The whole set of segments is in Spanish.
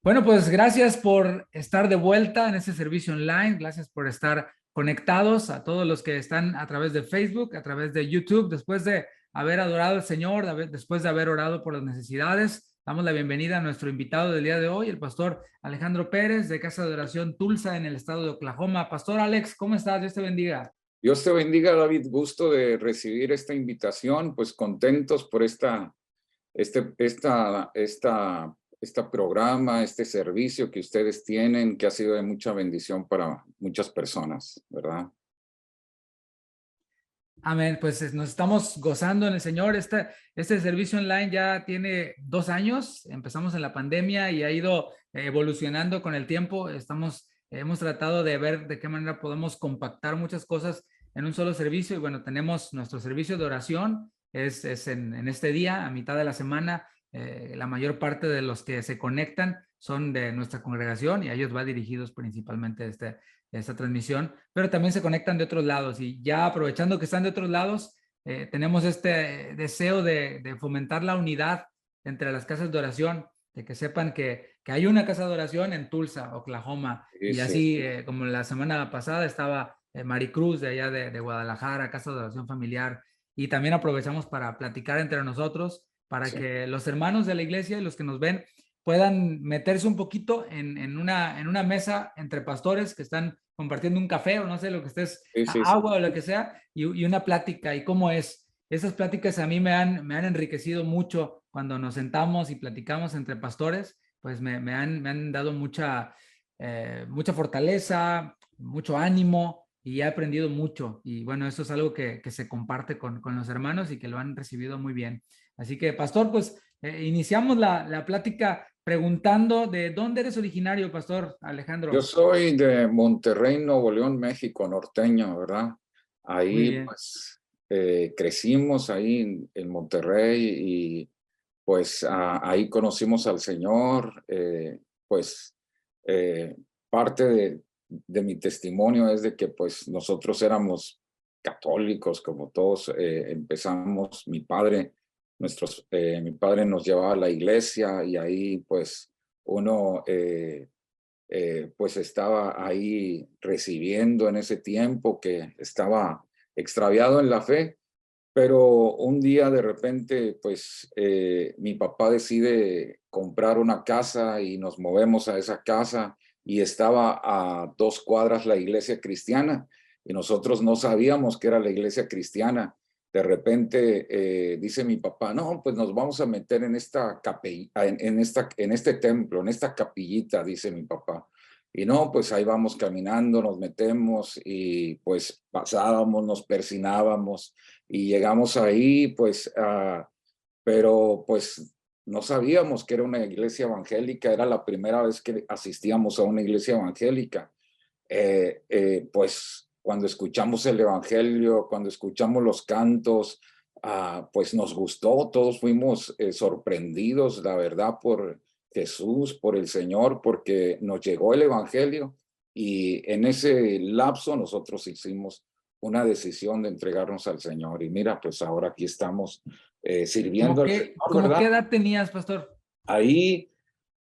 Bueno, pues gracias por estar de vuelta en este servicio online. Gracias por estar conectados a todos los que están a través de Facebook, a través de YouTube, después de haber adorado al Señor, después de haber orado por las necesidades. Damos la bienvenida a nuestro invitado del día de hoy, el pastor Alejandro Pérez, de Casa de Oración Tulsa, en el estado de Oklahoma. Pastor Alex, ¿cómo estás? Dios te bendiga. Dios te bendiga, David. Gusto de recibir esta invitación, pues contentos por este programa, este servicio que ustedes tienen, que ha sido de mucha bendición para muchas personas, ¿verdad? Amén, pues nos estamos gozando en el Señor. Este servicio online ya tiene 2 años, empezamos en la pandemia y ha ido evolucionando con el tiempo. Hemos tratado de ver de qué manera podemos compactar muchas cosas en un solo servicio y bueno, tenemos nuestro servicio de oración, es en este día, a mitad de la semana. La mayor parte de los que se conectan son de nuestra congregación y a ellos va dirigidos principalmente esta transmisión, pero también se conectan de otros lados y ya aprovechando que están de otros lados, tenemos este deseo de fomentar la unidad entre las casas de oración, de que sepan que hay una casa de oración en Tulsa, Oklahoma, Sí, y sí, así como la semana pasada estaba Maricruz de allá de Guadalajara, casa de oración familiar, y también aprovechamos para platicar entre nosotros, para sí, que los hermanos de la iglesia y los que nos ven puedan meterse un poquito en una mesa entre pastores que están compartiendo un café o no sé, lo que estés, sí, sí, sí. agua o lo que sea, y una plática y cómo es. Esas pláticas a mí me han enriquecido mucho cuando nos sentamos y platicamos entre pastores, pues me han dado mucha fortaleza, mucho ánimo y he aprendido mucho. Y bueno, eso es algo que se comparte con los hermanos y que lo han recibido muy bien. Así que, pastor, pues iniciamos la plática preguntando de dónde eres originario, pastor Yo Alejandro. soy de Monterrey, Nuevo León, México, norteño, ¿verdad? Muy Ahí, bien. pues, crecimos ahí en Monterrey y pues ahí conocimos al Señor. Pues eh, parte de mi testimonio es de que pues nosotros éramos católicos, como todos. Empezamos, mi padre nos llevaba a la iglesia y ahí pues uno pues estaba ahí recibiendo en ese tiempo que estaba extraviado en la fe. Pero un día de repente, pues mi papá decide comprar una casa y nos movemos a esa casa y estaba a 2 cuadras la iglesia cristiana y nosotros no sabíamos que era la iglesia cristiana. De repente dice mi papá, no, pues nos vamos a meter en esta capilla, en este templo, en esta capillita, dice mi papá. Y no, pues ahí vamos caminando, nos metemos y pues pasábamos, nos persinábamos y llegamos ahí, pues, pero pues no sabíamos que era una iglesia evangélica, era la primera vez que asistíamos a una iglesia evangélica. Pues cuando escuchamos el evangelio, cuando escuchamos los cantos, pues nos gustó, todos fuimos sorprendidos, la verdad, por Jesús, por el Señor, porque nos llegó el evangelio y en ese lapso nosotros hicimos una decisión de entregarnos al Señor. Y mira, pues ahora aquí estamos sirviendo ¿Cómo al qué, Señor, cómo ¿verdad? qué edad tenías, pastor? Ahí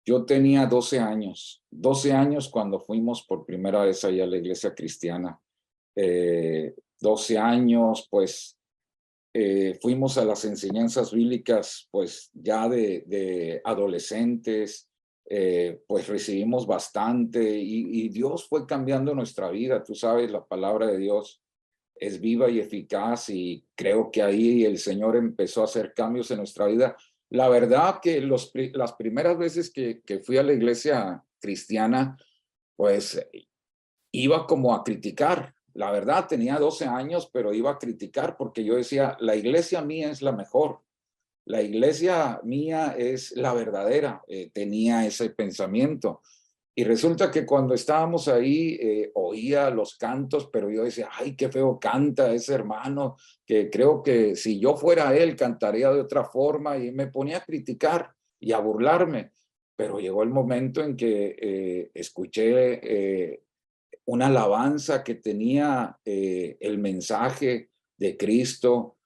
yo tenía 12 años cuando fuimos por primera vez ahí a la iglesia cristiana. 12 años, pues fuimos a las enseñanzas bíblicas, pues ya de adolescentes, pues recibimos bastante y Dios fue cambiando nuestra vida. Tú sabes, la palabra de Dios es viva y eficaz y creo que ahí el Señor empezó a hacer cambios en nuestra vida. La verdad que las primeras veces que fui a la iglesia cristiana, pues iba como a criticar. La verdad, tenía 12 años, pero iba a criticar porque yo decía, la iglesia mía es la mejor, la iglesia mía es la verdadera. Tenía ese pensamiento. Y resulta que cuando estábamos ahí, oía los cantos, pero yo decía, ay, qué feo canta ese hermano, que creo que si yo fuera él, cantaría de otra forma, y me ponía a criticar y a burlarme. Pero llegó el momento en que escuché una alabanza que tenía el mensaje de Cristo,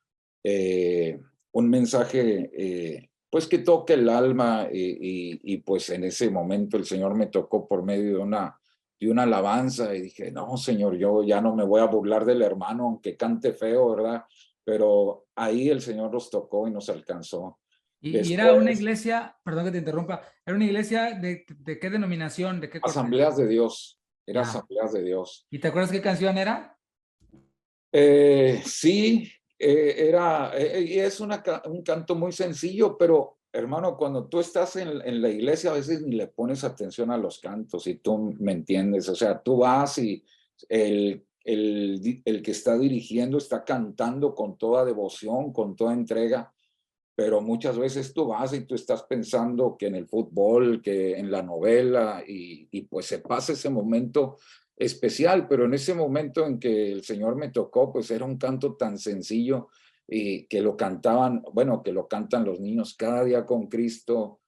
un mensaje pues que toque el alma y pues en ese momento el Señor me tocó por medio de una alabanza y dije, no, Señor, yo ya no me voy a burlar del hermano, aunque cante feo, ¿verdad? Pero ahí el Señor nos tocó y nos alcanzó. Y era una Después, iglesia, perdón que te interrumpa, era una iglesia de qué denominación, de qué corte. Asambleas de Dios, era Ya. Asambleas de Dios. ¿Y te acuerdas qué canción era? Sí, y es un canto muy sencillo, pero hermano, cuando tú estás en la iglesia a veces ni le pones atención a los cantos, y tú me entiendes, o sea, tú vas y el que está dirigiendo está cantando con toda devoción, con toda entrega, pero muchas veces tú vas y tú estás pensando que en el fútbol, que en la novela, y pues se pasa ese momento especial, pero en ese momento en que el Señor me tocó, pues era un canto tan sencillo y que lo cantaban, bueno, que lo cantan los niños cada día con Cristo,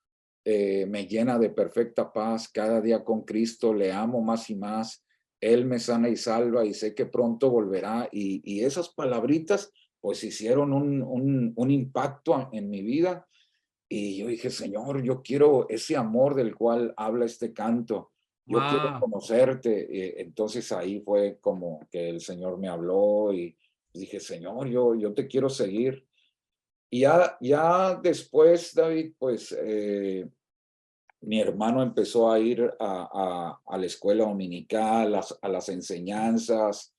me llena de perfecta paz, cada día con Cristo le amo más y más, Él me sana y salva y sé que pronto volverá, y esas palabritas pues hicieron un impacto en mi vida y yo dije, Señor, yo quiero ese amor del cual habla este canto, yo quiero Wow. conocerte. Entonces ahí fue como que el Señor me habló y dije, Señor, yo te quiero seguir. Y ya después, David, pues mi hermano empezó a ir a la escuela dominical, a las enseñanzas,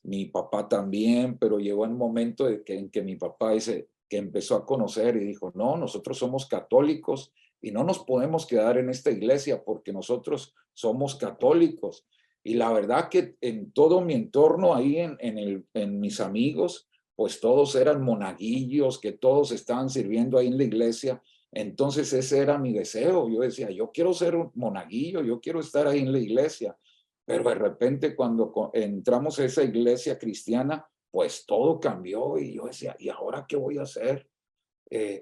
mi papá también, pero llegó un momento en que mi papá dice, que empezó a conocer y dijo, no, nosotros somos católicos y no nos podemos quedar en esta iglesia porque nosotros somos católicos. Y la verdad que en todo mi entorno, ahí en mis amigos, pues todos eran monaguillos, que todos estaban sirviendo ahí en la iglesia. Entonces ese era mi deseo. Yo decía, yo quiero ser un monaguillo, yo quiero estar ahí en la iglesia. Pero de repente cuando entramos a esa iglesia cristiana, pues todo cambió y yo decía, ¿y ahora qué voy a hacer?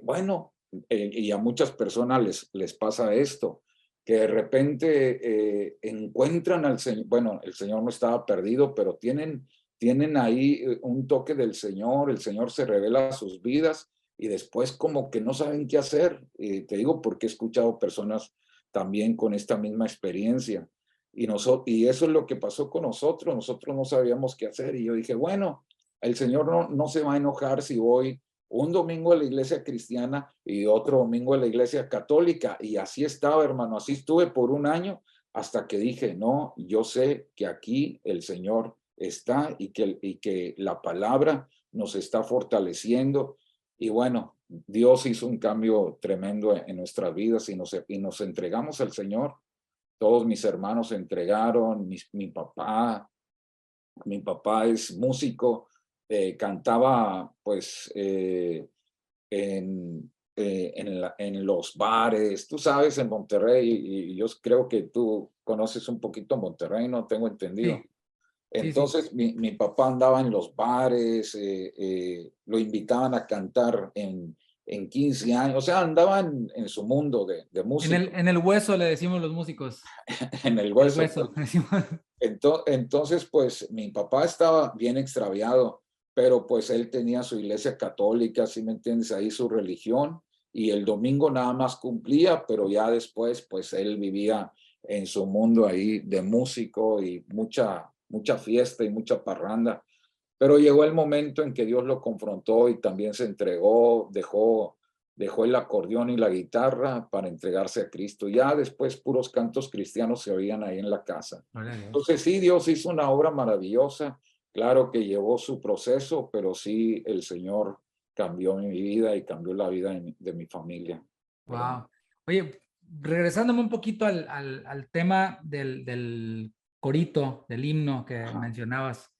Bueno, y a muchas personas les pasa esto, que de repente encuentran al Señor, bueno, el Señor no estaba perdido, pero tienen ahí un toque del Señor, el Señor se revela a sus vidas y después como que no saben qué hacer. Te digo porque he escuchado personas también con esta misma experiencia. Y eso es lo que pasó con nosotros no sabíamos qué hacer. Y yo dije, bueno, el Señor no se va a enojar si voy un domingo a la iglesia cristiana y otro domingo a la iglesia católica. Y así estaba, hermano, así estuve por un año hasta que dije, no, yo sé que aquí el Señor está y que la palabra nos está fortaleciendo. Y bueno, Dios hizo un cambio tremendo en nuestras vidas y nos entregamos al Señor. Todos mis hermanos se entregaron, mi papá es músico, cantaba pues en los bares, tú sabes, en Monterrey, y yo creo que tú conoces un poquito Monterrey, no tengo entendido. Sí, sí, sí. Entonces mi papá andaba en los bares, lo invitaban a cantar en 15 años, o sea, andaba en su mundo de música, En el hueso le decimos los músicos. en el El hueso. hueso, decimos. Entonces, pues mi papá estaba bien extraviado, pero pues él tenía su iglesia católica, ¿sí me entiendes? Ahí su religión, y el domingo nada más cumplía, pero ya después, pues él vivía en su mundo ahí de músico y mucha fiesta y mucha parranda. Pero llegó el momento en que Dios lo confrontó y también se entregó, dejó el acordeón y la guitarra para entregarse a Cristo. Ya después puros cantos cristianos se oían ahí en la casa. Gloria a Dios. Entonces sí, Dios hizo una obra maravillosa. Claro que llevó su proceso, pero sí el Señor cambió mi vida y cambió la vida de mi familia. ¿Verdad? Wow. Oye, regresándome un poquito al tema del corito, del himno que Ajá. mencionabas.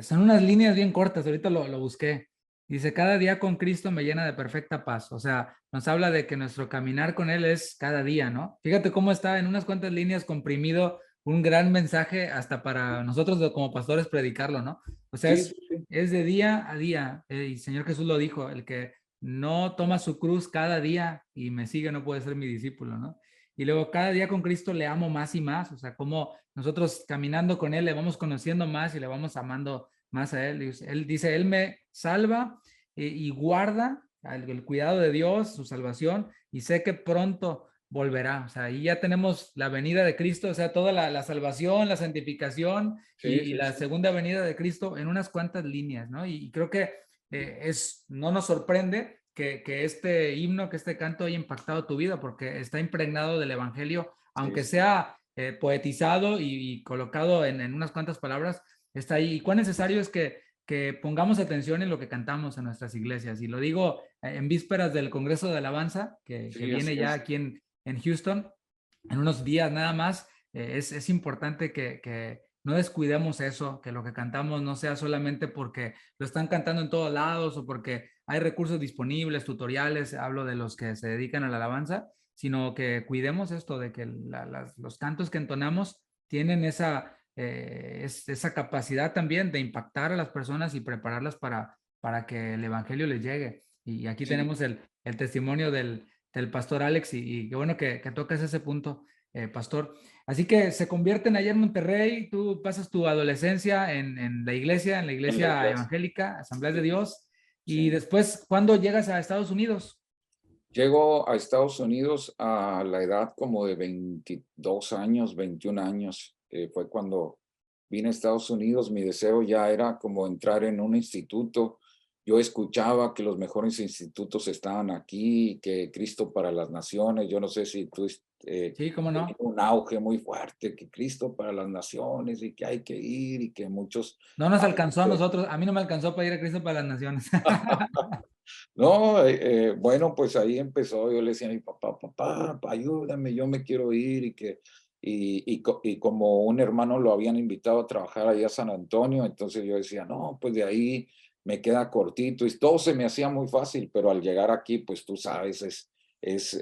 Son unas líneas bien cortas, ahorita lo busqué. Dice, cada día con Cristo me llena de perfecta paz. O sea, nos habla de que nuestro caminar con Él es cada día, ¿no? Fíjate cómo está en unas cuantas líneas comprimido un gran mensaje hasta para nosotros como pastores predicarlo, ¿no? O sea, Sí, sí, sí. es de día a día. Y el Señor Jesús lo dijo, el que no toma su cruz cada día y me sigue no puede ser mi discípulo, ¿no? Y luego cada día con Cristo le amo más y más, o sea, como nosotros caminando con Él le vamos conociendo más y le vamos amando más a Él. Él dice, Él me salva y guarda el cuidado de Dios, su salvación, y sé que pronto volverá. O sea, ahí ya tenemos la venida de Cristo, o sea, toda la salvación, la santificación Sí, y sí, la sí. segunda venida de Cristo en unas cuantas líneas, ¿no? Y creo que no nos sorprende que este himno, que este canto haya impactado tu vida, porque está impregnado del Evangelio, Sí, aunque sí. sea poetizado y colocado en unas cuantas palabras, está ahí. Y cuán necesario es que pongamos atención en lo que cantamos en nuestras iglesias. Y lo digo en vísperas del Congreso de Alabanza, que Sí, viene así ya es. aquí en Houston, en unos días nada más. Es importante que no descuidemos eso, que lo que cantamos no sea solamente porque lo están cantando en todos lados o porque hay recursos disponibles, tutoriales, hablo de los que se dedican a la alabanza, sino que cuidemos esto de que los cantos que entonamos tienen esa capacidad también de impactar a las personas y prepararlas para que el evangelio les llegue. Y aquí Sí, tenemos el testimonio del pastor Alex y qué bueno que tocas ese punto, pastor. Así que se convierten allá en Monterrey, tú pasas tu adolescencia en en la en la iglesia iglesia. evangélica, Asambleas de Sí, Dios, y sí. después, ¿cuándo llegas a Estados Unidos? Llego a Estados Unidos a la edad como de 22 años, 21 años. Fue cuando vine a Estados Unidos. Mi deseo ya era como entrar en un instituto. Yo escuchaba que los mejores institutos estaban aquí, que Cristo para las Naciones. Yo no sé si tú Sí, cómo tenía no. un auge muy fuerte, que Cristo para las Naciones y que hay que ir y que muchos... No nos alcanzó a nosotros, a mí no me alcanzó para ir a Cristo para las Naciones. No, bueno, pues ahí empezó. Yo le decía a mi papá, papá, ayúdame, yo me quiero ir y como un hermano lo habían invitado a trabajar allá a San Antonio, entonces yo decía, no, pues de ahí me queda cortito y todo se me hacía muy fácil, pero al llegar aquí, pues tú sabes, es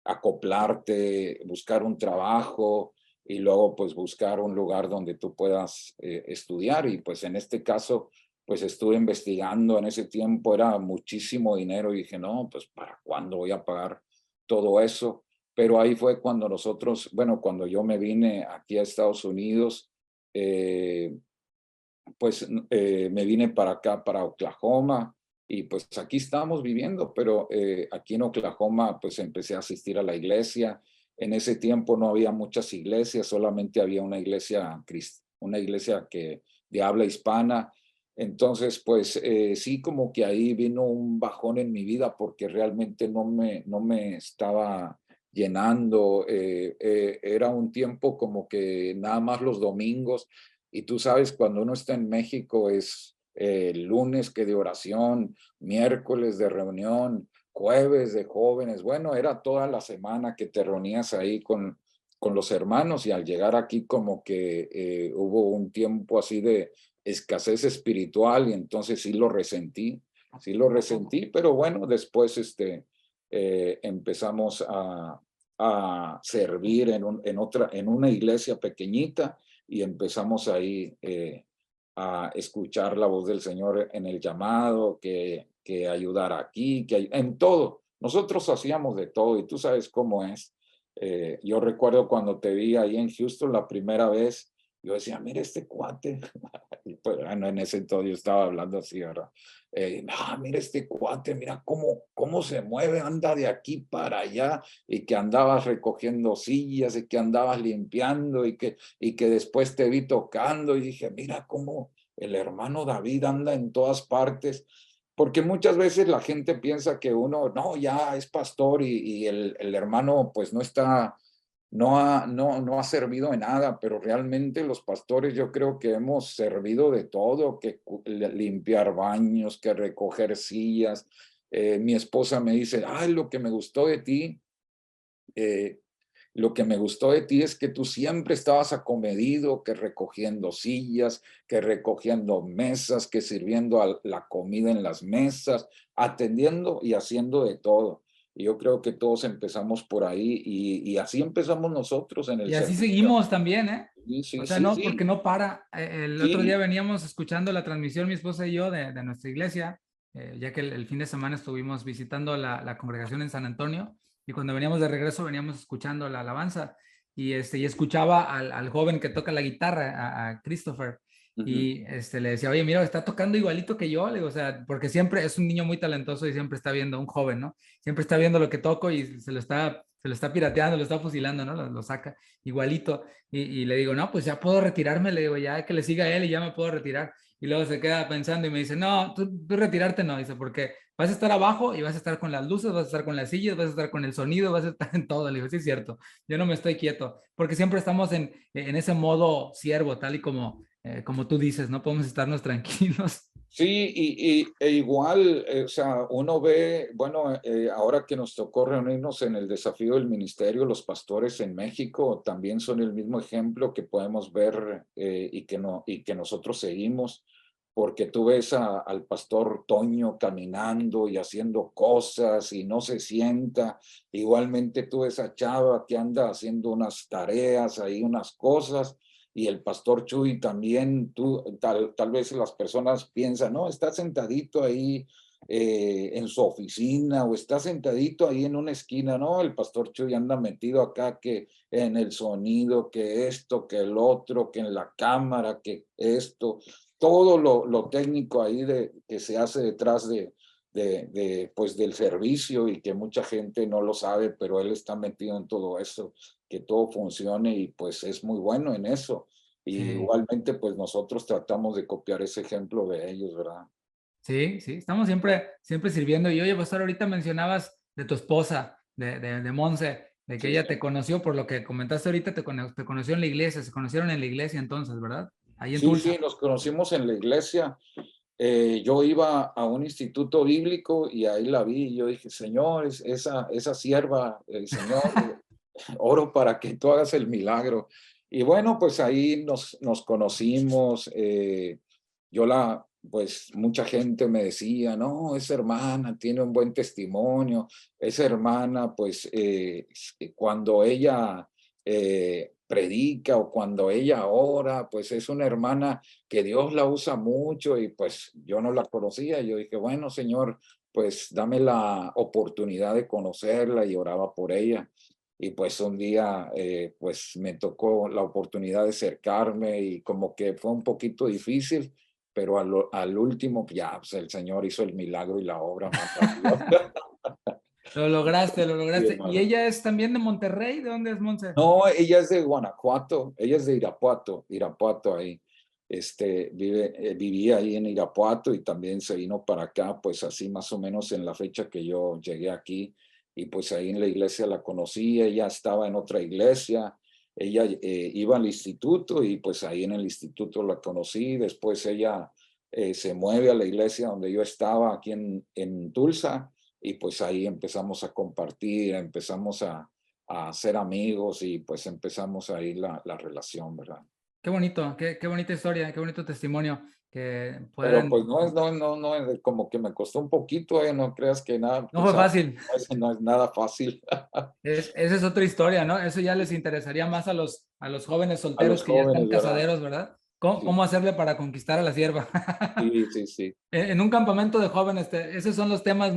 acoplarte, buscar un trabajo y luego pues buscar un lugar donde tú puedas estudiar y pues en este caso pues estuve investigando en ese tiempo, era muchísimo dinero y dije, no, pues ¿para cuándo voy a pagar todo eso? Pero ahí fue cuando nosotros, bueno, cuando yo me vine aquí a Estados Unidos, eh, pues me vine para acá, para Oklahoma, y pues aquí estamos viviendo, pero aquí en Oklahoma pues empecé a asistir a la iglesia. En ese tiempo no había muchas iglesias, solamente había una iglesia, una iglesia que, de habla hispana. Entonces, pues sí, como que ahí vino un bajón en mi vida porque realmente no me estaba llenando. Era un tiempo como que nada más los domingos y tú sabes, cuando uno está en México es lunes que de oración, miércoles de reunión, jueves de jóvenes. Bueno, era toda la semana que te reunías ahí con los hermanos y al llegar aquí como que hubo un tiempo así de escasez espiritual y entonces sí lo resentí, pero bueno, después empezamos a servir en una iglesia pequeñita y empezamos ahí a escuchar la voz del Señor en el llamado, que ayudar aquí, en todo. Nosotros hacíamos de todo y tú sabes cómo es. Yo recuerdo cuando te vi ahí en Houston la primera vez, yo decía, mira este cuate. Y pues, bueno, en ese entonces yo estaba hablando así, ¿verdad? Mira este cuate, mira cómo se mueve, anda de aquí para allá y que andabas recogiendo sillas y que andabas limpiando y que después te vi tocando y dije, mira cómo el hermano David anda en todas partes, porque muchas veces la gente piensa que uno, no, ya es pastor y el hermano pues no está, no ha servido en nada, pero realmente los pastores yo creo que hemos servido de todo, que limpiar baños, que recoger sillas. Mi esposa me dice, ay, eh, lo que me gustó de ti es que tú siempre estabas acomedido, que recogiendo sillas, que recogiendo mesas, que sirviendo la comida en las mesas, atendiendo y haciendo de todo. Y yo creo que todos empezamos por ahí y así empezamos nosotros en el Y así servicio. seguimos también, ¿eh? Sí, O sí, sea, sí, no, sí, porque no para. El otro día sí, veníamos escuchando la transmisión, mi esposa y yo, de nuestra iglesia, ya que el fin de semana estuvimos visitando la congregación en San Antonio y cuando veníamos de regreso veníamos escuchando la alabanza y escuchaba al joven que toca la guitarra, a Christopher, Ujú. y le decía, oye, mira, está tocando igualito que yo, le digo, o sea, porque siempre es un niño muy talentoso y siempre está viendo, un joven, ¿no? Siempre está viendo lo que toco y se lo está pirateando, lo está fusilando, ¿no? Lo saca igualito. Y le digo, no, pues ya puedo retirarme, le digo, ya que le siga a él y ya me puedo retirar. Y luego se queda pensando y me dice, no, tú retirarte no, dice, porque vas a estar abajo y vas a estar con las luces, vas a estar con las sillas, vas a estar con el sonido, vas a estar en todo. Le digo, sí es cierto, yo no me estoy quieto, porque siempre estamos en ese modo siervo, tal y como tú dices, no podemos estarnos tranquilos. Sí, e igual, o sea, uno ve, bueno, ahora que nos tocó reunirnos en el desafío del ministerio, los pastores en México también son el mismo ejemplo que podemos ver y que nosotros seguimos, porque tú ves al pastor Toño caminando y haciendo cosas y no se sienta. Igualmente tú ves a Chava que anda haciendo unas tareas ahí, unas cosas y el pastor Chuy también, tal vez las personas piensan, no, está sentadito ahí en su oficina o está sentadito ahí en una esquina, no, el pastor Chuy anda metido acá que en el sonido, que esto, que el otro, que en la cámara, que esto, todo lo técnico ahí que se hace detrás pues del servicio y que mucha gente no lo sabe, pero él está metido en todo eso, que todo funcione y pues es muy bueno en eso. Y Sí, igualmente pues nosotros tratamos de copiar ese ejemplo de ellos, ¿verdad? sí, sí, estamos siempre sirviendo. Y oye, pastor, ahorita mencionabas de tu esposa, de Monse, de que Sí, ella sí. te conoció, por lo que comentaste ahorita, te conoció en la iglesia, se conocieron en la iglesia entonces, ¿verdad? Ahí en Sí, Tulsa. sí, nos conocimos en la iglesia. Yo iba a un instituto bíblico y ahí la vi y yo dije, Señor, esa sierva, Señor, oro para que tú hagas el milagro. Y bueno, pues ahí nos conocimos. Pues mucha gente me decía, no, esa hermana tiene un buen testimonio. Esa hermana, pues cuando ella predica o cuando ella ora, pues es una hermana que Dios la usa mucho y pues yo no la conocía. Yo dije, bueno, Señor, pues dame la oportunidad de conocerla y oraba por ella. Y pues un día, pues me tocó la oportunidad de acercarme y como que fue un poquito difícil, pero al último ya, pues el Señor hizo el milagro y la obra más maravillosa. Lo lograste, lo Sí, lograste. ¿Y hermano. ella es también de Monterrey? ¿De dónde es Monse? No, ella es de Guanajuato, ella es de Irapuato ahí. Vivía ahí en Irapuato y también se vino para acá, pues así más o menos en la fecha que yo llegué aquí. Y pues ahí en la iglesia la conocí, ella estaba en otra iglesia, ella iba al instituto y pues ahí en el instituto la conocí. Después ella se mueve a la iglesia donde yo estaba, aquí en Tulsa, y pues ahí empezamos a compartir, empezamos a ser amigos y pues empezamos ahí la relación, ¿verdad? Qué bonito, qué bonita historia, qué bonito testimonio que Pero puedan. pues no es como que me costó un poquito, no creas que nada, No tú fue sabes, fácil. no es nada fácil. Esa es otra historia, ¿no? Eso ya les interesaría más a los jóvenes A los solteros que ya están jóvenes, ¿verdad? casaderos, ¿verdad? ¿Cómo, Sí, cómo hacerle para conquistar a la sierva? sí. En un campamento de jóvenes, esos son los temas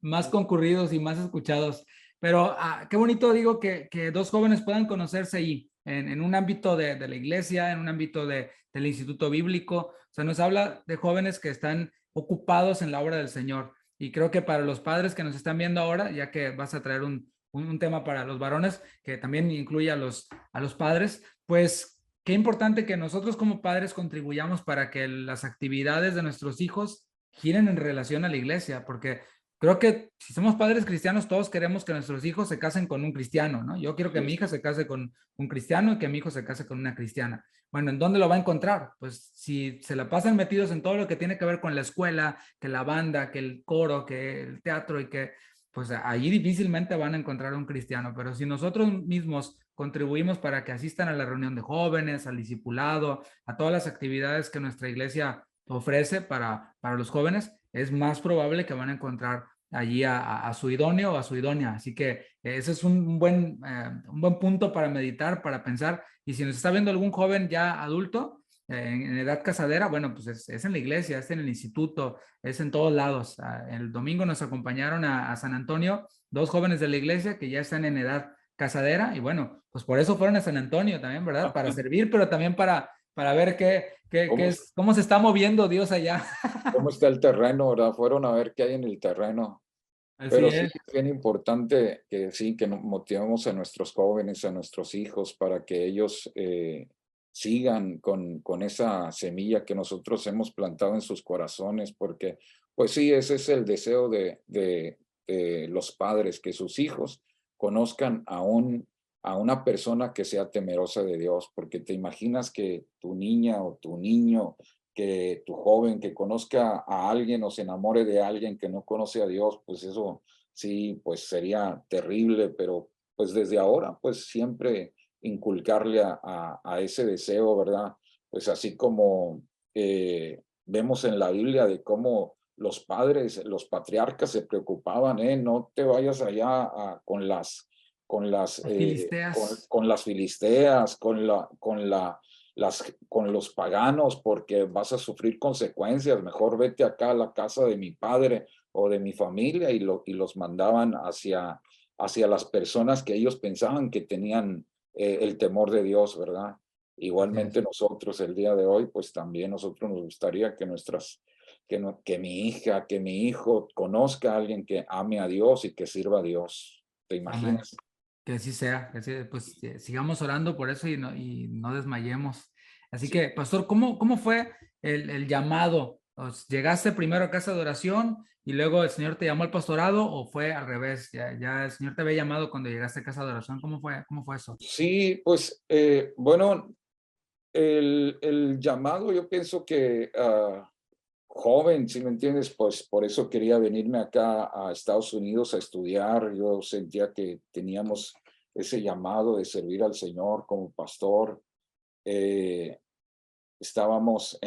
más concurridos y más escuchados. Pero qué bonito, digo, que dos jóvenes puedan conocerse ahí, en un ámbito de la iglesia, en un ámbito del instituto bíblico. O sea, nos habla de jóvenes que están ocupados en la obra del Señor. Y creo que para los padres que nos están viendo ahora, ya que vas a traer un tema para los varones, que también incluye a los padres, pues qué importante que nosotros como padres contribuyamos para que las actividades de nuestros hijos giren en relación a la iglesia, porque creo que si somos padres cristianos, todos queremos que nuestros hijos se casen con un cristiano, ¿no? Yo quiero que Sí, mi hija sí. se case con un cristiano y que mi hijo se case con una cristiana. Bueno, ¿en dónde lo va a encontrar? Pues si se la pasan metidos en todo lo que tiene que ver con la escuela, que la banda, que el coro, que el teatro y que pues ahí difícilmente van a encontrar un cristiano, pero si nosotros mismos contribuimos para que asistan a la reunión de jóvenes, al discipulado, a todas las actividades que nuestra iglesia ofrece para los jóvenes, es más probable que van a encontrar allí a su idóneo o a su idónea. Así que ese es un buen punto para meditar, para pensar. Y si nos está viendo algún joven ya adulto, en edad casadera, bueno, pues es en la iglesia, es en el instituto, es en todos lados. El domingo nos acompañaron a San Antonio dos jóvenes de la iglesia que ya están en edad casadera y bueno, pues por eso fueron a San Antonio también, ¿verdad? Para servir, pero también para ver ¿Cómo, cómo se está moviendo Dios allá. cómo está el terreno, verdad? Fueron a ver qué hay en el terreno. Así Pero sí es. es bien importante que sí, que motivemos a nuestros jóvenes, a nuestros hijos, para que ellos sigan con esa semilla que nosotros hemos plantado en sus corazones, porque pues sí, ese es el deseo de los padres, que sus hijos conozcan a una persona que sea temerosa de Dios, porque te imaginas que tu niña o tu niño, que tu joven que conozca a alguien o se enamore de alguien que no conoce a Dios, pues eso sí, pues sería terrible, pero pues desde ahora, pues siempre inculcarle a ese deseo, ¿verdad? Pues así como vemos en la Biblia de cómo los padres, los patriarcas se preocupaban, no te vayas allá Las filisteas. con las filisteas, con los paganos, porque vas a sufrir consecuencias, mejor vete acá a la casa de mi padre o de mi familia, y los mandaban hacia las personas que ellos pensaban que tenían el temor de Dios, ¿verdad? Así es. Igualmente nosotros el día de hoy, pues también nosotros nos gustaría que que mi hija, que mi hijo conozca a alguien que ame a Dios y que sirva a Dios. ¿Te Amén. imaginas? Que así sea, pues sigamos orando por eso y no desmayemos. Así Sí. que, pastor, ¿cómo fue el llamado? ¿Llegaste primero a casa de oración y luego el Señor te llamó al pastorado o fue al revés? Ya el Señor te había llamado cuando llegaste a casa de oración. Cómo fue eso? Sí, pues bueno, el llamado, yo pienso que joven, si me entiendes, pues por eso quería venirme acá a Estados Unidos a estudiar. Yo sentía que teníamos ese llamado de servir al Señor como pastor. Eh, Estábamos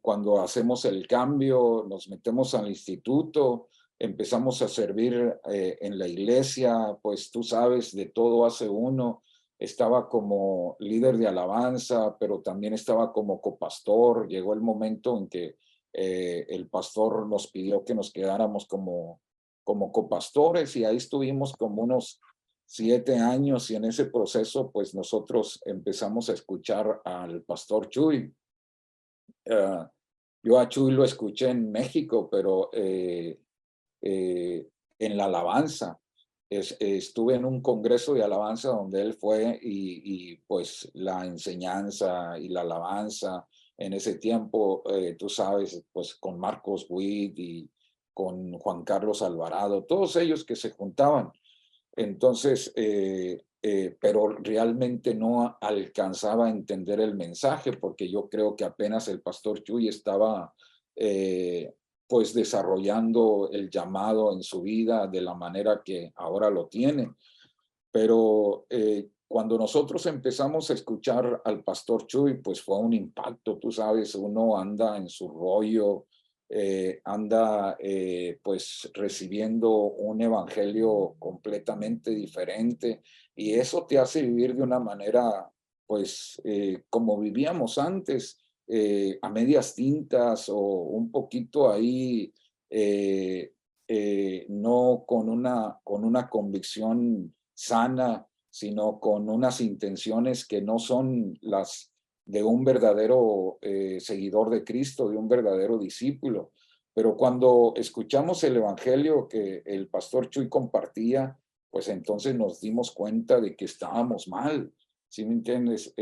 cuando hacemos el cambio, nos metemos al instituto, empezamos a servir en la iglesia, pues tú sabes, de todo hace uno. Estaba como líder de alabanza, pero también estaba como copastor. Llegó el momento en que el pastor nos pidió que nos quedáramos como copastores, y ahí estuvimos como unos 7 años, y en ese proceso pues nosotros empezamos a escuchar al pastor Chuy. Eh, yo a Chuy lo escuché en México, pero en la alabanza. Estuve en un congreso de alabanza donde él fue, y pues la enseñanza y la alabanza en ese tiempo, tú sabes, pues con Marcos Witt y con Juan Carlos Alvarado, todos ellos que se juntaban. Entonces, pero realmente no alcanzaba a entender el mensaje, porque yo creo que apenas el pastor Chuy estaba pues desarrollando el llamado en su vida de la manera que ahora lo tiene. Pero cuando nosotros empezamos a escuchar al pastor Chuy, pues fue un impacto. Tú sabes, uno anda en su rollo, anda pues recibiendo un evangelio completamente diferente, y eso te hace vivir de una manera pues como vivíamos antes, a medias tintas o un poquito ahí, no con una convicción sana, sino con unas intenciones que no son las de un verdadero seguidor de Cristo, de un verdadero discípulo. Pero cuando escuchamos el evangelio que el pastor Chuy compartía, pues entonces nos dimos cuenta de que estábamos mal. ¿Sí me entiendes?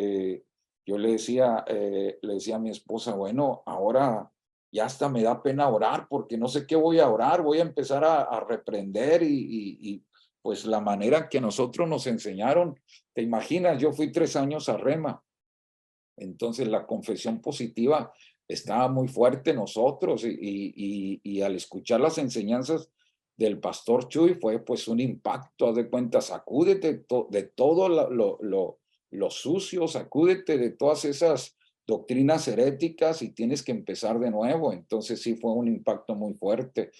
Yo le decía a mi esposa, bueno, ahora ya hasta me da pena orar, porque no sé qué voy a orar, voy a empezar a reprender, y pues la manera que nosotros nos enseñaron. Te imaginas, yo fui 3 años a Rema, entonces la confesión positiva estaba muy fuerte en nosotros, y al escuchar las enseñanzas del pastor Chuy fue pues un impacto. Haz de cuenta, sacúdete de todo lo sucio, sacúdete de todas esas doctrinas heréticas y tienes que empezar de nuevo. Entonces sí fue un impacto muy fuerte.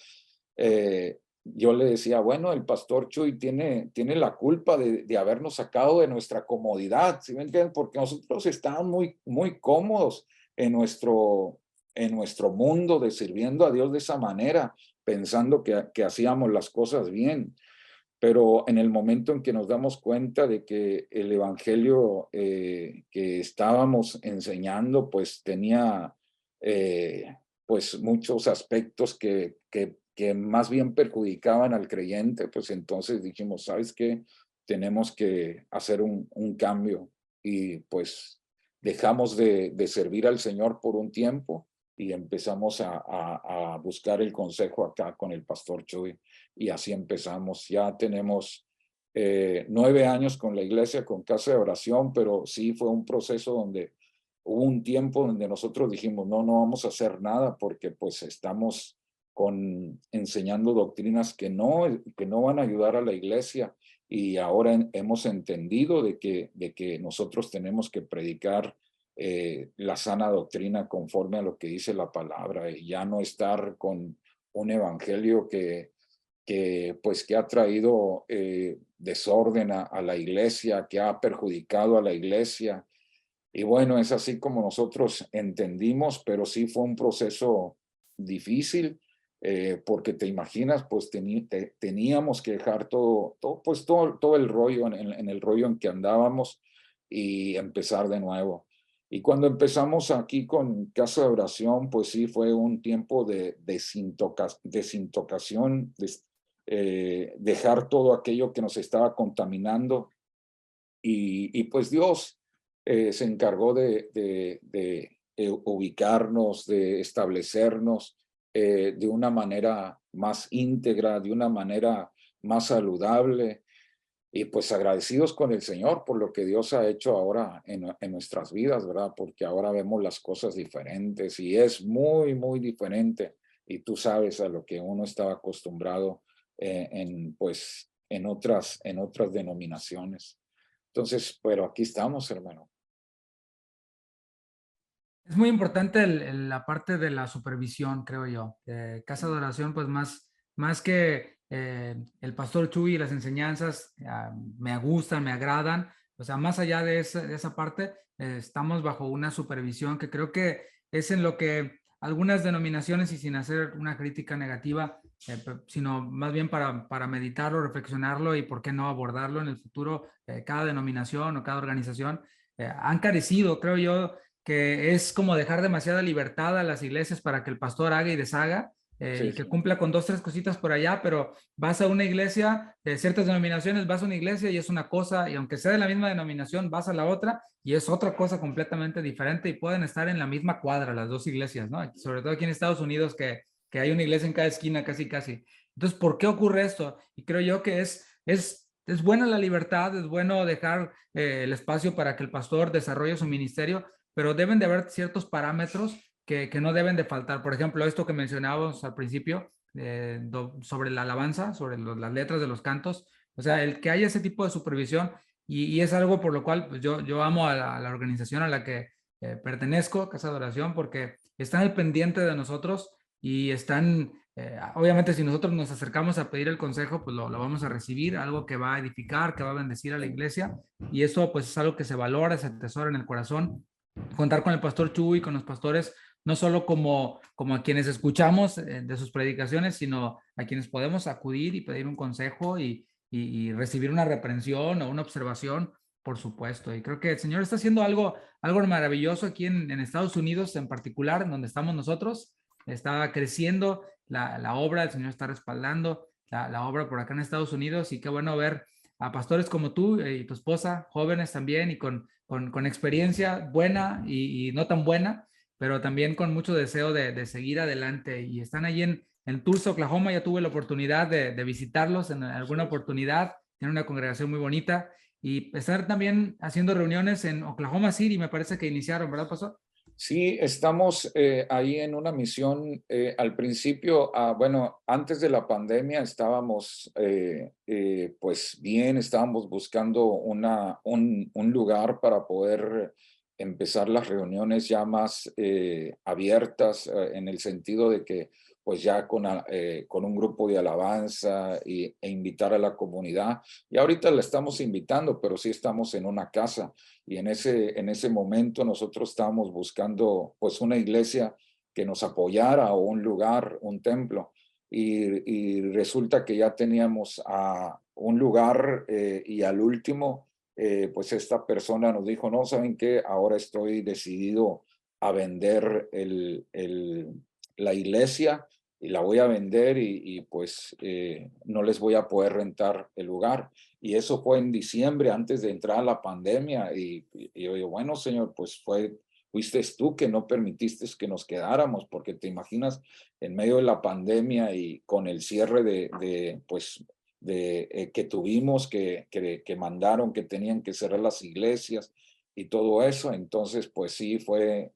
Yo le decía, bueno, el pastor Chuy tiene la culpa de habernos sacado de nuestra comodidad, ¿sí me entienden? Porque nosotros estábamos muy cómodos en nuestro mundo de sirviendo a Dios de esa manera, pensando que hacíamos las cosas bien. pero en el momento en que nos damos cuenta de que el evangelio que estábamos enseñando, pues tenía pues muchos aspectos que más bien perjudicaban al creyente, pues entonces dijimos, ¿sabes qué? Tenemos que hacer un cambio y pues dejamos de servir al Señor por un tiempo y empezamos a buscar el consejo acá con el pastor Chuy. Y así empezamos. Ya tenemos 9 años con la iglesia, con casa de oración, pero sí fue un proceso donde hubo un tiempo donde nosotros dijimos, no, no vamos a hacer nada porque pues estamos enseñando doctrinas que no van a ayudar a la iglesia y ahora hemos entendido de que nosotros tenemos que predicar la sana doctrina conforme a lo que dice la palabra y ya no estar con un evangelio pues que ha traído desorden a la iglesia, que ha perjudicado a la iglesia. Y bueno, es así como nosotros entendimos, pero sí fue un proceso difícil, porque te imaginas, pues teníamos que dejar todo el rollo en el rollo en que andábamos y empezar de nuevo. Y cuando empezamos aquí con Casa de Oración, pues sí fue un tiempo de desintoxicación, dejar todo aquello que nos estaba contaminando. Y pues Dios se encargó de ubicarnos, de establecernos de una manera más íntegra, de una manera más saludable. Y pues agradecidos con el Señor por lo que Dios ha hecho ahora en nuestras vidas, ¿verdad? Porque ahora vemos las cosas diferentes y es muy, muy diferente. Y tú sabes a lo que uno estaba acostumbrado pues, en otras denominaciones. Entonces, pero aquí estamos, hermano. Es muy importante la parte de la supervisión, creo yo. Casa de oración, pues más que el pastor Chuy y las enseñanzas me gustan, me agradan. O sea, más allá de esa parte, estamos bajo una supervisión que creo que es en lo que algunas denominaciones, y sin hacer una crítica negativa, sino más bien para meditarlo, reflexionarlo y por qué no abordarlo en el futuro, cada denominación o cada organización, han carecido, creo yo, que es como dejar demasiada libertad a las iglesias para que el pastor haga y deshaga, Sí, y que sí, cumpla con 2, 3 cositas por allá, pero vas a una iglesia, de ciertas denominaciones, vas a una iglesia y es una cosa, y aunque sea de la misma denominación, vas a la otra y es otra cosa completamente diferente y pueden estar en la misma cuadra las dos iglesias, ¿no? Sobre todo aquí en Estados Unidos, que hay una iglesia en cada esquina casi, casi. Entonces, ¿por qué ocurre esto? Y creo yo que es buena la libertad, es bueno dejar el espacio para que el pastor desarrolle su ministerio, pero deben de haber ciertos parámetros que no deben de faltar. Por ejemplo, esto que mencionábamos al principio, sobre la alabanza, sobre las letras de los cantos, o sea, el que haya ese tipo de supervisión, y es algo por lo cual pues yo amo a la organización a la que pertenezco, Casa de Oración, porque están al pendiente de nosotros y están, obviamente si nosotros nos acercamos a pedir el consejo, pues lo vamos a recibir, algo que va a edificar, que va a bendecir a la iglesia, y eso pues es algo que se valora, se atesora en el corazón. Contar con el pastor Chuy, con los pastores, no solo como a quienes escuchamos de sus predicaciones, sino a quienes podemos acudir y pedir un consejo y recibir una reprensión o una observación, por supuesto. Y creo que el Señor está haciendo algo maravilloso aquí en Estados Unidos en particular, en donde estamos nosotros. Está creciendo la obra, el Señor está respaldando la obra por acá en Estados Unidos, y qué bueno ver a pastores como tú y tu esposa, jóvenes también y con experiencia buena y no tan buena, pero también con mucho deseo de seguir adelante. Y están allí en Tulsa, Oklahoma. Ya tuve la oportunidad de visitarlos en alguna oportunidad. Tienen una congregación muy bonita y estar también haciendo reuniones en Oklahoma City, me parece que iniciaron, ¿verdad, pastor? sí, estamos ahí en una misión. Al principio, bueno, antes de la pandemia estábamos pues bien, estábamos buscando un lugar para poder empezar las reuniones ya más abiertas, en el sentido de que pues ya con un grupo de alabanza e invitar a la comunidad. Y ahorita la estamos invitando, pero sí estamos en una casa. Y en ese momento nosotros estábamos buscando pues una iglesia que nos apoyara o un lugar, un templo. Y resulta que ya teníamos un lugar y al último, pues esta persona nos dijo, no, ¿saben qué? Ahora estoy decidido a vender la iglesia y la voy a vender y pues no les voy a poder rentar el lugar. Y eso fue en diciembre, antes de entrar a la pandemia. Y yo digo, bueno, señor, pues fuiste tú que no permitiste que nos quedáramos, porque te imaginas en medio de la pandemia y con el cierre que tuvimos, que mandaron, que tenían que cerrar las iglesias y todo eso. Entonces, pues sí, fue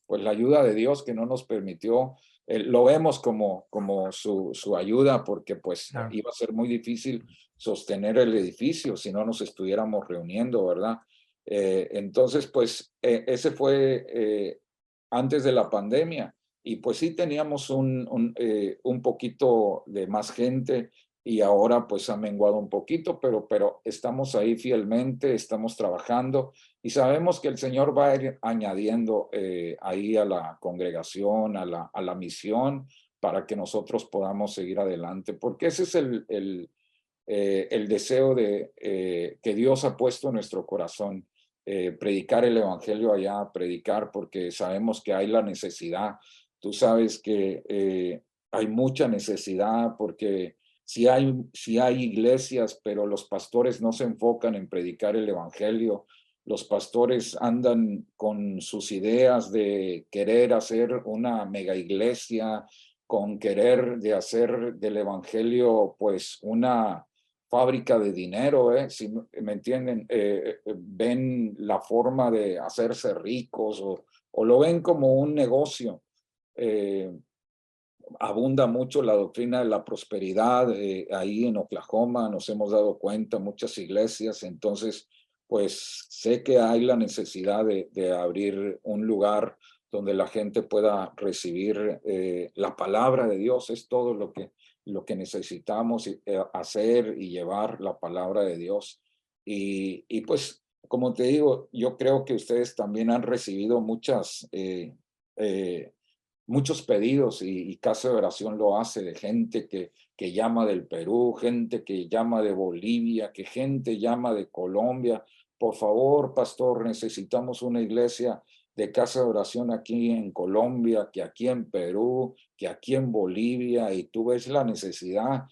pues la ayuda de Dios que no nos permitió. Lo vemos como su ayuda, porque pues Claro. iba a ser muy difícil sostener el edificio si no nos estuviéramos reuniendo, ¿verdad? Entonces, pues ese fue antes de la pandemia. Y pues sí teníamos un poquito de más gente y ahora pues ha menguado un poquito, pero estamos ahí fielmente, estamos trabajando y sabemos que el Señor va a ir añadiendo ahí a la congregación, a la misión, para que nosotros podamos seguir adelante, porque ese es el deseo que Dios ha puesto en nuestro corazón. Predicar el evangelio allá, predicar, porque sabemos que hay la necesidad. Tú sabes que hay mucha necesidad, porque si hay iglesias, pero los pastores no se enfocan en predicar el evangelio. Los pastores andan con sus ideas de querer hacer una mega iglesia, con querer de hacer del evangelio pues una fábrica de dinero, si me entienden, ven la forma de hacerse ricos o lo ven como un negocio. Abunda mucho la doctrina de la prosperidad ahí en Oklahoma, nos hemos dado cuenta, muchas iglesias. Entonces pues sé que hay la necesidad de abrir un lugar donde la gente pueda recibir la palabra de Dios. Es todo lo que necesitamos hacer y llevar la palabra de Dios. Y pues, como te digo, yo creo que ustedes también han recibido muchos pedidos y Casa de Oración lo hace, de gente que llama del Perú, gente que llama de Bolivia, que gente llama de Colombia. Por favor, pastor, necesitamos una iglesia de Casa de Oración aquí en Colombia, que aquí en Perú, que aquí en Bolivia, y tú ves la necesidad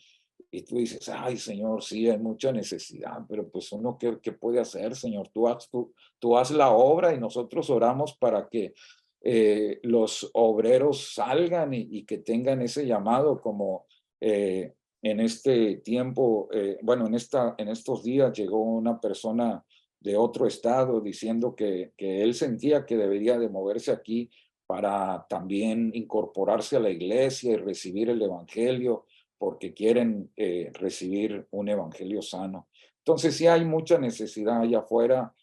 y tú dices, ay, Señor, sí, hay mucha necesidad, pero pues uno, ¿qué puede hacer, Señor? Tú haz la obra y nosotros oramos para que los obreros salgan y que tengan ese llamado, como en este tiempo, bueno, en estos días llegó una persona de otro estado diciendo que él sentía que debería de moverse aquí para también incorporarse a la iglesia y recibir el evangelio, porque quieren recibir un evangelio sano. Entonces sí hay mucha necesidad allá afuera.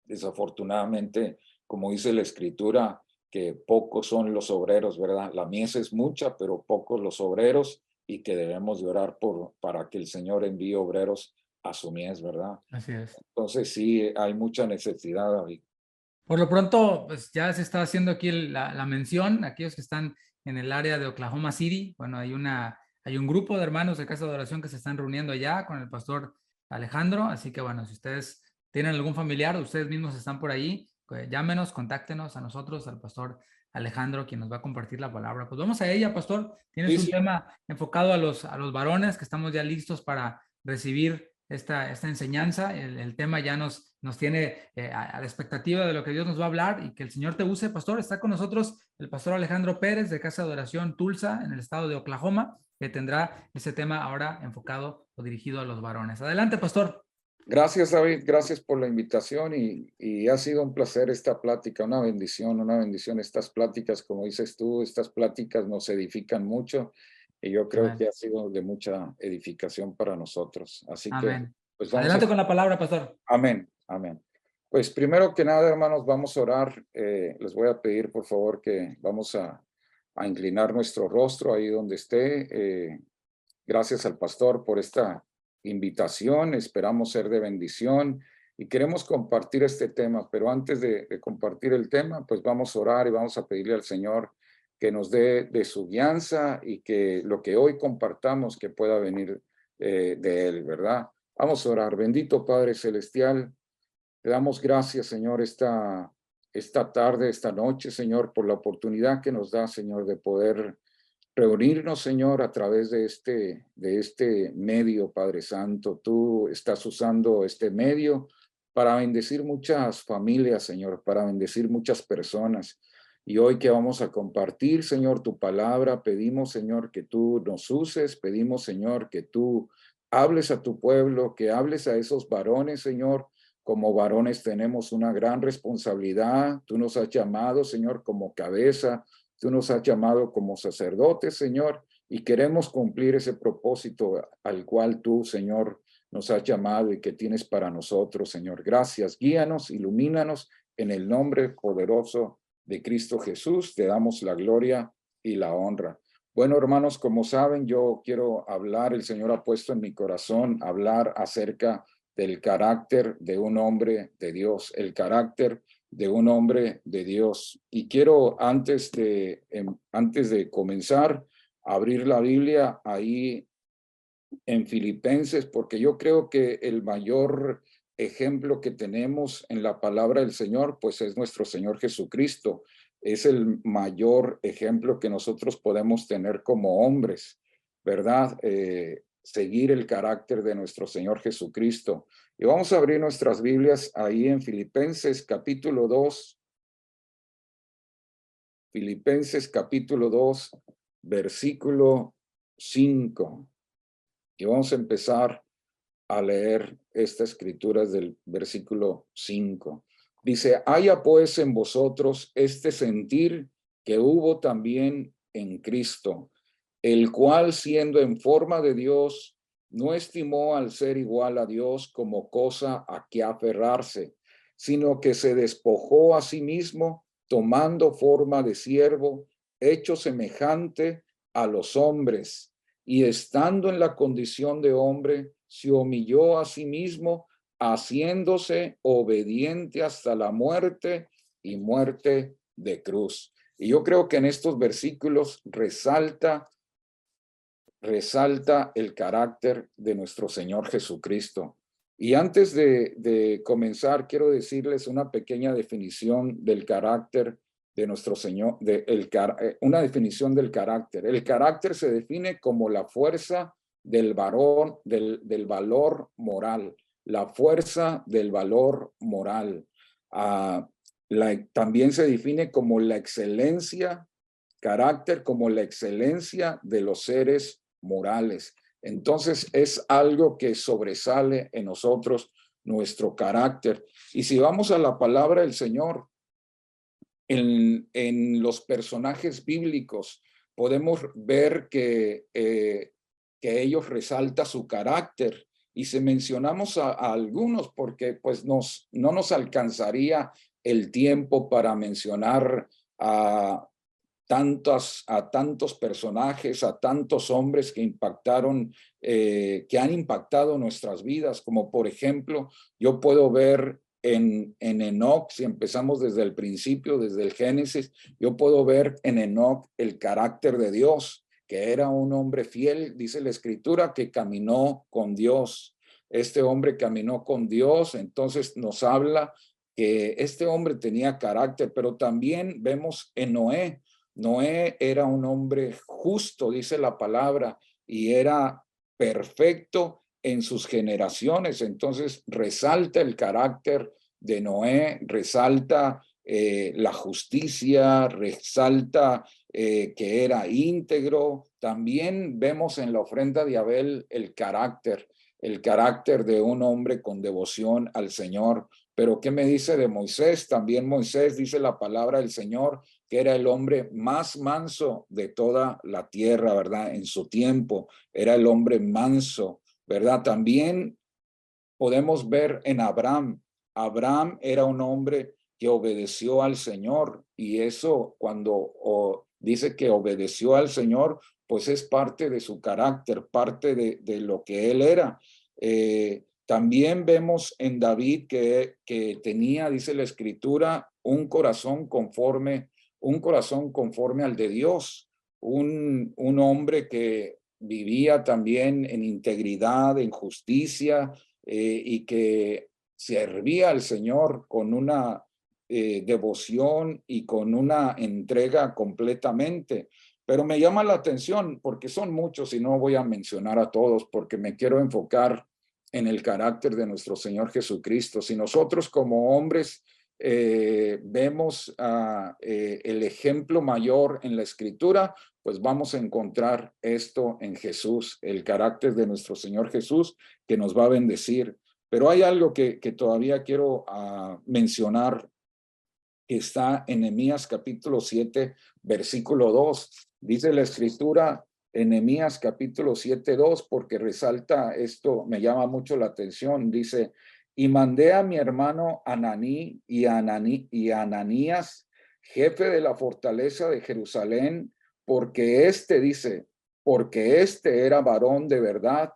Desafortunadamente, como dice la escritura, que pocos son los obreros, ¿verdad? La mies es mucha, pero pocos los obreros, y que debemos de orar para que el Señor envíe obreros a su mies, ¿verdad? Así es. Entonces sí, hay mucha necesidad, David. Por lo pronto, pues ya se está haciendo aquí la mención, aquellos que están en el área de Oklahoma City. Bueno, hay un grupo de hermanos de Casa de Oración que se están reuniendo allá con el pastor Alejandro. Así que bueno, si ustedes tienen algún familiar o ustedes mismos están por ahí, pues llámenos, contáctenos a nosotros, al pastor Alejandro, quien nos va a compartir la palabra. Pues vamos a ella, pastor. Tienes Sí, un sí. tema enfocado a los varones, que estamos ya listos para recibir esta enseñanza. El tema ya nos tiene a la expectativa de lo que Dios nos va a hablar, y que el Señor te use, pastor. Está con nosotros el pastor Alejandro Pérez de Casa de Oración Tulsa, en el estado de Oklahoma, que tendrá ese tema ahora enfocado o dirigido a los varones. Adelante, pastor. Gracias, David. Gracias por la invitación y ha sido un placer esta plática, una bendición. Estas pláticas, como dices tú, estas pláticas nos edifican mucho y yo creo Amén. que ha sido de mucha edificación para nosotros. Así que, Amén. pues vamos a... Adelante con la palabra, pastor. Amén, amén. Pues primero que nada, hermanos, vamos a orar. Les voy a pedir, por favor, que vamos a inclinar nuestro rostro ahí donde esté. Gracias al pastor por esta invitación. Esperamos ser de bendición y queremos compartir este tema, pero antes de compartir el tema, pues vamos a orar y vamos a pedirle al Señor que nos dé de su guianza y que lo que hoy compartamos que pueda venir de él, ¿verdad? Vamos a orar. Bendito Padre Celestial, te damos gracias, Señor, esta tarde, esta noche, Señor, por la oportunidad que nos da, Señor, de poder reunirnos, Señor, a través de este medio, Padre Santo. Tú estás usando este medio para bendecir muchas familias, Señor, para bendecir muchas personas. Y hoy que vamos a compartir, Señor, tu palabra, pedimos, Señor, que tú nos uses, pedimos, Señor, que tú hables a tu pueblo, que hables a esos varones, Señor. Como varones tenemos una gran responsabilidad. Tú nos has llamado, Señor, como cabeza. Tú nos has llamado como sacerdotes, Señor, y queremos cumplir ese propósito al cual tú, Señor, nos has llamado y que tienes para nosotros, Señor. Gracias, guíanos, ilumínanos en el nombre poderoso de Cristo Jesús. Te damos la gloria y la honra. Bueno, hermanos, como saben, yo quiero hablar, el Señor ha puesto en mi corazón hablar acerca del carácter de un hombre de Dios, el carácter de un hombre de Dios. Y quiero, antes de comenzar, abrir la Biblia ahí en Filipenses, porque yo creo que el mayor ejemplo que tenemos en la palabra del Señor, pues es nuestro Señor Jesucristo. Es el mayor ejemplo que nosotros podemos tener como hombres, ¿verdad? Seguir el carácter de nuestro Señor Jesucristo. Y vamos a abrir nuestras Biblias ahí en Filipenses capítulo 2. Filipenses capítulo 2, versículo 5. Y vamos a empezar a leer estas escrituras del versículo 5. Dice, haya pues en vosotros este sentir que hubo también en Cristo, el cual siendo en forma de Dios, no estimó al ser igual a Dios como cosa a que aferrarse, sino que se despojó a sí mismo, tomando forma de siervo, hecho semejante a los hombres, y estando en la condición de hombre, se humilló a sí mismo, haciéndose obediente hasta la muerte y muerte de cruz. Y yo creo que en estos versículos resalta el carácter de nuestro Señor Jesucristo. Y antes de comenzar, quiero decirles una pequeña definición del carácter de nuestro Señor, una definición del carácter. El carácter se define como la fuerza del valor moral, la fuerza del valor moral. También se define como la excelencia, carácter como la excelencia de los seres morales. Entonces es algo que sobresale en nosotros, nuestro carácter. Y si vamos a la palabra del Señor, en los personajes bíblicos podemos ver que ellos resaltan su carácter. Y si mencionamos a algunos, porque pues no nos alcanzaría el tiempo para mencionar a tantos personajes, a tantos hombres que impactaron, que han impactado nuestras vidas, como por ejemplo, yo puedo ver en Enoc, si empezamos desde el principio, desde el Génesis, yo puedo ver en Enoc el carácter de Dios, que era un hombre fiel, dice la Escritura, que caminó con Dios. Este hombre caminó con Dios, entonces nos habla que este hombre tenía carácter, pero también vemos en Noé. Noé era un hombre justo, dice la palabra, y era perfecto en sus generaciones. Entonces resalta el carácter de Noé, resalta la justicia, resalta que era íntegro. También vemos en la ofrenda de Abel el carácter de un hombre con devoción al Señor. Pero ¿qué me dice de Moisés? También Moisés, dice la palabra del Señor, que era el hombre más manso de toda la tierra, ¿verdad? En su tiempo, era el hombre manso, ¿verdad? También podemos ver en Abraham. Abraham era un hombre que obedeció al Señor, y eso cuando dice que obedeció al Señor, pues es parte de su carácter, parte de lo que él era. También vemos en David que tenía, dice la Escritura, un corazón conforme al de Dios, un hombre que vivía también en integridad, en justicia, y que servía al Señor con una devoción y con una entrega completamente. Pero me llama la atención porque son muchos y no voy a mencionar a todos porque me quiero enfocar en el carácter de nuestro Señor Jesucristo. Si nosotros como hombres vemos el ejemplo mayor en la Escritura, pues vamos a encontrar esto en Jesús, el carácter de nuestro Señor Jesús que nos va a bendecir. Pero hay algo que todavía quiero mencionar, que está en Nehemías capítulo 7, versículo 2. Dice la Escritura en Nehemías capítulo 7, 2, porque resalta esto, me llama mucho la atención. Dice, y mandé a mi hermano Ananí y a Ananías, jefe de la fortaleza de Jerusalén, porque dice, porque era varón de verdad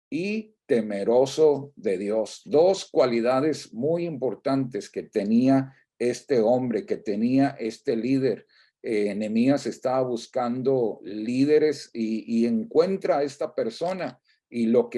y temeroso de Dios. Dos cualidades muy importantes que tenía este hombre, que tenía este líder. Nehemías estaba buscando líderes y encuentra a esta persona, y lo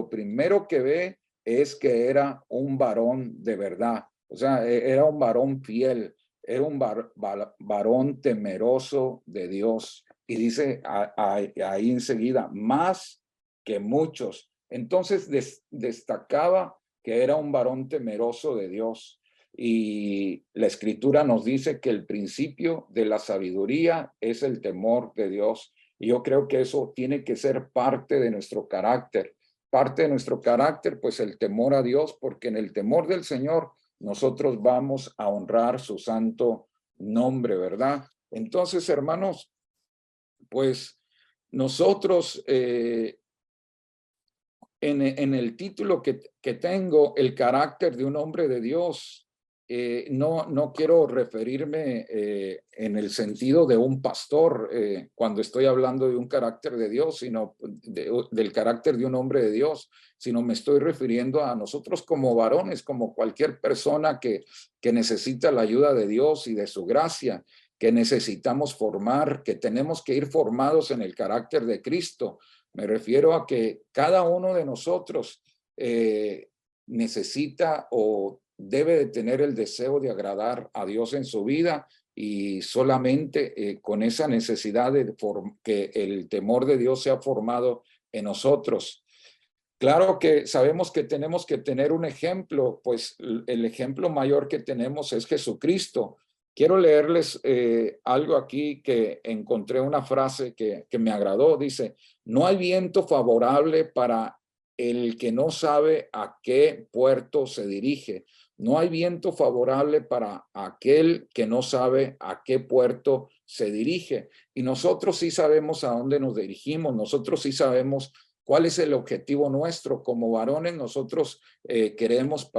primero que ve es que era un varón de verdad. O sea, era un varón fiel, era un varón temeroso de Dios. Y dice ahí enseguida, más que muchos. Entonces destacaba que era un varón temeroso de Dios. Y la Escritura nos dice que el principio de la sabiduría es el temor de Dios. Y yo creo que eso tiene que ser parte de nuestro carácter. Parte de nuestro carácter, pues el temor a Dios, porque en el temor del Señor nosotros vamos a honrar su santo nombre, ¿verdad? Entonces, hermanos, pues nosotros en el título que tengo, el carácter de un hombre de Dios, no quiero referirme en el sentido de un pastor cuando estoy hablando de un carácter de Dios, sino del carácter de un hombre de Dios, sino me estoy refiriendo a nosotros como varones, como cualquier persona que necesita la ayuda de Dios y de su gracia, que necesitamos formar, que tenemos que ir formados en el carácter de Cristo. Me refiero a que cada uno de nosotros necesita o debe de tener el deseo de agradar a Dios en su vida, y solamente con esa necesidad de que el temor de Dios sea formado en nosotros. Claro que sabemos que tenemos que tener un ejemplo, pues el ejemplo mayor que tenemos es Jesucristo. Quiero leerles algo aquí que encontré, una frase que me agradó. Dice, no hay viento favorable para el que no sabe a qué puerto se dirige. No hay viento favorable para aquel que no sabe a qué puerto se dirige. Y nosotros sí sabemos a dónde nos dirigimos. Nosotros sí sabemos cuál es el objetivo nuestro. Como varones, nosotros queremos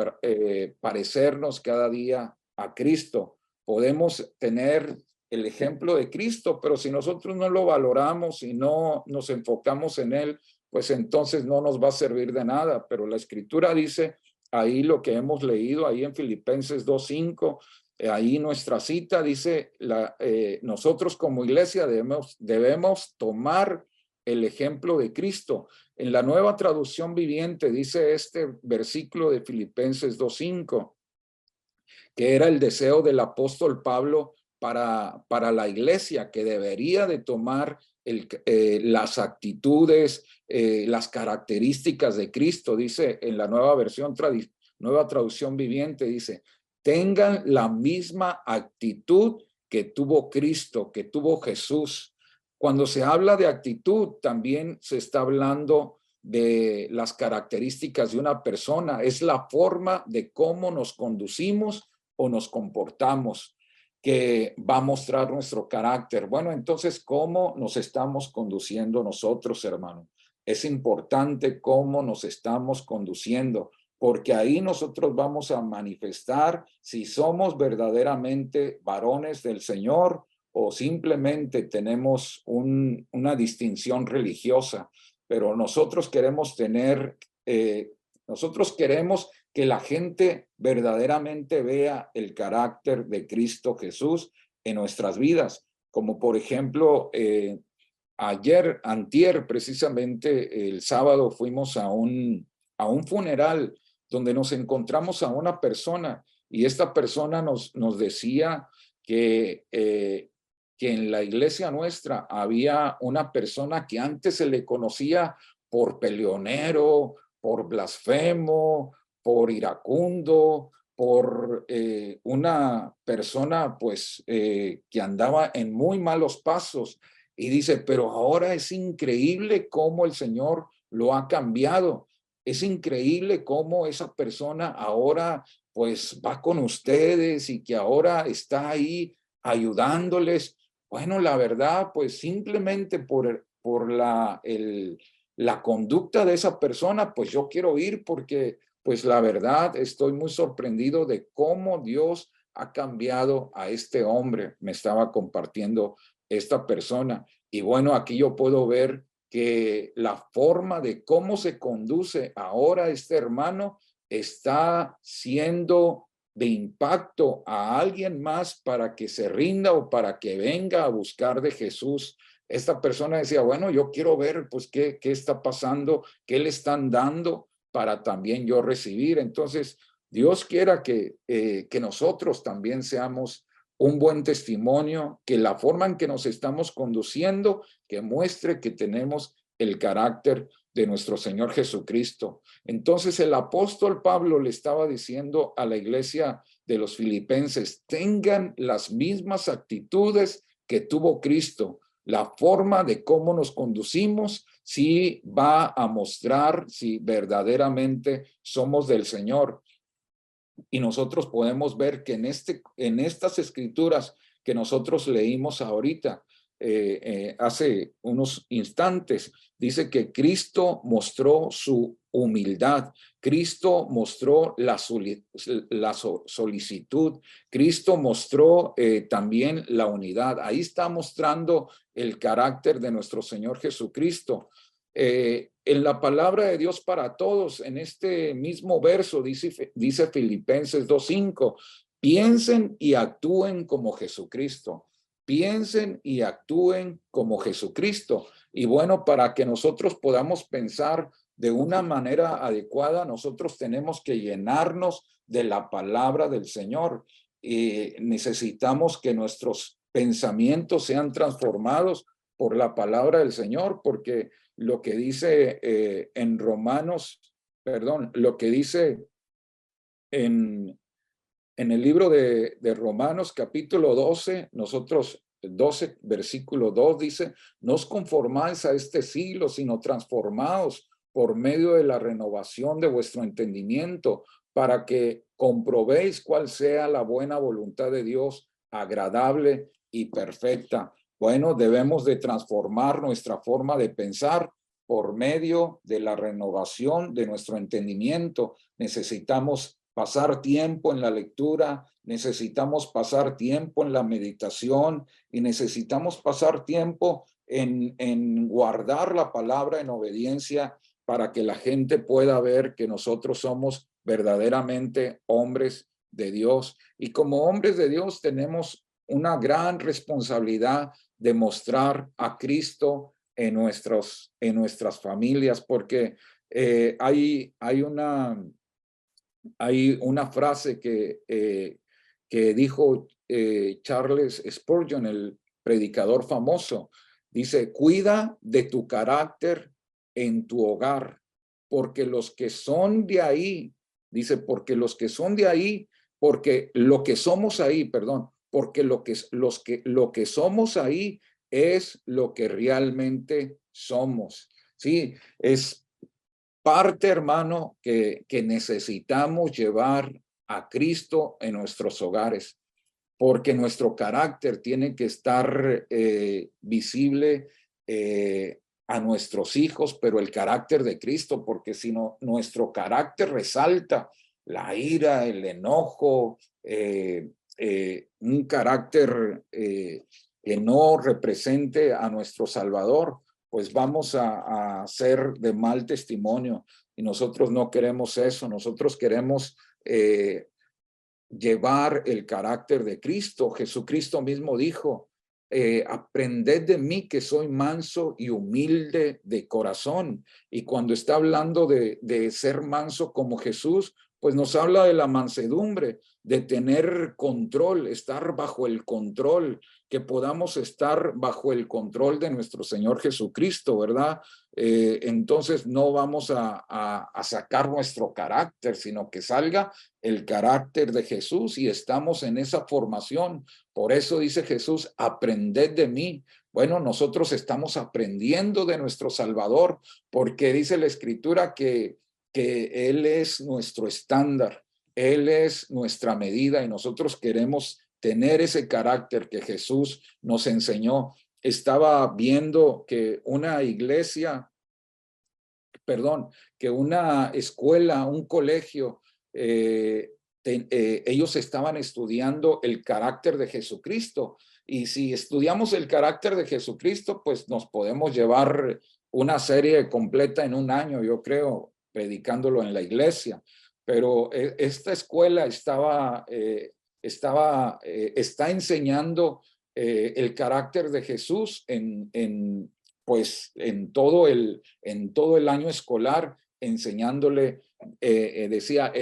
parecernos cada día a Cristo. Podemos tener el ejemplo de Cristo, pero si nosotros no lo valoramos y no nos enfocamos en él, pues entonces no nos va a servir de nada. Pero la Escritura dice ahí lo que hemos leído ahí en Filipenses 2:5, ahí nuestra cita dice, nosotros como iglesia debemos tomar el ejemplo de Cristo. En la Nueva Traducción Viviente dice este versículo de Filipenses 2:5, que era el deseo del apóstol Pablo para la iglesia, que debería de tomar las actitudes, las características de Cristo. Dice en la Nueva Traducción Viviente, dice, tengan la misma actitud que tuvo Cristo, que tuvo Jesús. Cuando se habla de actitud, también se está hablando de las características de una persona. Es la forma de cómo nos conducimos o nos comportamos que va a mostrar nuestro carácter. Bueno, entonces, ¿cómo nos estamos conduciendo nosotros, hermano? Es importante cómo nos estamos conduciendo, porque ahí nosotros vamos a manifestar si somos verdaderamente varones del Señor o simplemente tenemos una distinción religiosa. Pero nosotros queremos nosotros queremos que la gente verdaderamente vea el carácter de Cristo Jesús en nuestras vidas. Como por ejemplo, antier, precisamente el sábado, fuimos a un funeral donde nos encontramos a una persona y esta persona nos decía que en la iglesia nuestra había una persona que antes se le conocía por peleonero, por blasfemo, por iracundo, por una persona pues que andaba en muy malos pasos. Y dice, pero ahora es increíble cómo el Señor lo ha cambiado. Es increíble cómo esa persona ahora pues va con ustedes y que ahora está ahí ayudándoles. Bueno, la verdad, pues simplemente por la conducta de esa persona, pues yo quiero ir porque pues la verdad estoy muy sorprendido de cómo Dios ha cambiado a este hombre. Me estaba compartiendo esta persona. Y bueno, aquí yo puedo ver que la forma de cómo se conduce ahora este hermano está siendo de impacto a alguien más para que se rinda o para que venga a buscar de Jesús. Esta persona decía, bueno, yo quiero ver pues qué está pasando, qué le están dando para también yo recibir. Entonces, Dios quiera que nosotros también seamos un buen testimonio, que la forma en que nos estamos conduciendo, que muestre que tenemos el carácter de nuestro Señor Jesucristo. Entonces el apóstol Pablo le estaba diciendo a la iglesia de los filipenses, tengan las mismas actitudes que tuvo Cristo. La forma de cómo nos conducimos sí va a mostrar si verdaderamente somos del Señor. Y nosotros podemos ver que en estas escrituras que nosotros leímos ahorita, hace unos instantes, dice que Cristo mostró su humildad, Cristo mostró la solicitud, Cristo mostró también la unidad. Ahí está mostrando el carácter de nuestro Señor Jesucristo. En la palabra de Dios para todos, en este mismo verso, dice Filipenses 2:5, piensen y actúen como Jesucristo. Piensen y actúen como Jesucristo. Y bueno, para que nosotros podamos pensar de una manera adecuada, nosotros tenemos que llenarnos de la palabra del Señor. Y necesitamos que nuestros pensamientos sean transformados por la palabra del Señor, porque lo que dice en Romanos, perdón, lo que dice en el libro de Romanos capítulo 12, nosotros 12 versículo 2 dice, no os conformáis a este siglo, sino transformaos por medio de la renovación de vuestro entendimiento, para que comprobéis cuál sea la buena voluntad de Dios, agradable y perfecta. Bueno, debemos de transformar nuestra forma de pensar por medio de la renovación de nuestro entendimiento. Necesitamos pasar tiempo en la lectura, necesitamos pasar tiempo en la meditación y necesitamos pasar tiempo en guardar la palabra en obediencia para que la gente pueda ver que nosotros somos verdaderamente hombres de Dios. Y como hombres de Dios tenemos una gran responsabilidad de mostrar a Cristo en nuestras familias, porque hay una frase que dijo Charles Spurgeon, el predicador famoso. Dice, cuida de tu carácter en tu hogar, porque los que son de ahí, dice, porque los que son de ahí, porque lo que somos ahí, perdón, porque lo que somos ahí es lo que realmente somos. Sí, es parte, hermano, que necesitamos llevar a Cristo en nuestros hogares, porque nuestro carácter tiene que estar visible a nuestros hijos, pero el carácter de Cristo, porque si no, nuestro carácter resalta la ira, el enojo, un carácter que no represente a nuestro Salvador, pues vamos a ser de mal testimonio y nosotros no queremos eso. Nosotros queremos llevar el carácter de Cristo. Jesucristo mismo dijo aprended de mí que soy manso y humilde de corazón. Y cuando está hablando de ser manso como Jesús, pues nos habla de la mansedumbre, de tener control, estar bajo el control, que podamos estar bajo el control de nuestro Señor Jesucristo, ¿verdad? Entonces no vamos a sacar nuestro carácter, sino que salga el carácter de Jesús y estamos en esa formación. Por eso dice Jesús, aprended de mí. Bueno, nosotros estamos aprendiendo de nuestro Salvador, porque dice la Escritura que Él es nuestro estándar, Él es nuestra medida y nosotros queremos tener ese carácter que Jesús nos enseñó. Estaba viendo que una iglesia, perdón, que una escuela, un colegio, ellos estaban estudiando el carácter de Jesucristo. Y si estudiamos el carácter de Jesucristo, pues nos podemos llevar una serie completa en un año, yo creo, predicándolo en la iglesia. Pero esta escuela está enseñando el carácter de Jesús pues en todo el año escolar, enseñándole, decía,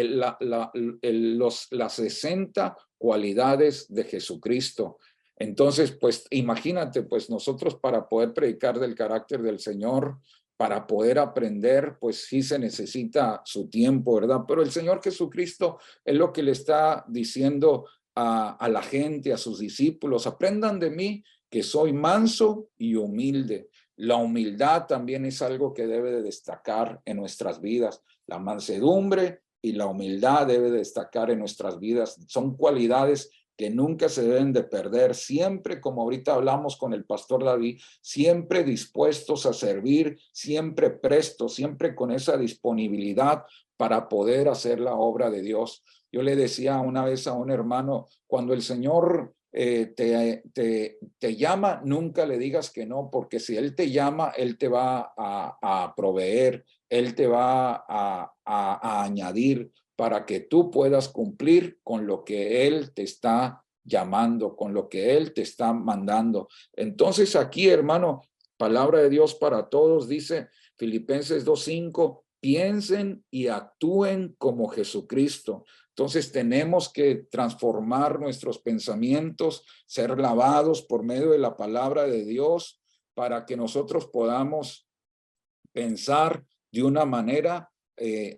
las 60 cualidades de Jesucristo. Entonces, pues imagínate, pues nosotros para poder predicar del carácter del Señor, para poder aprender, pues sí se necesita su tiempo, ¿verdad? Pero el Señor Jesucristo es lo que le está diciendo a la gente, a sus discípulos: aprendan de mí que soy manso y humilde. La humildad también es algo que debe de destacar en nuestras vidas. La mansedumbre y la humildad debe de destacar en nuestras vidas. Son cualidades que nunca se deben de perder, siempre, como ahorita hablamos con el pastor David, siempre dispuestos a servir, siempre prestos, siempre con esa disponibilidad para poder hacer la obra de Dios. Yo le decía una vez a un hermano, cuando el Señor te llama, nunca le digas que no, porque si Él te llama, Él te va a proveer, Él te va a añadir para que tú puedas cumplir con lo que Él te está llamando, con lo que Él te está mandando. Entonces aquí, hermano, palabra de Dios para todos, dice Filipenses 2:5, piensen y actúen como Jesucristo. Entonces tenemos que transformar nuestros pensamientos, ser lavados por medio de la palabra de Dios para que nosotros podamos pensar de una manera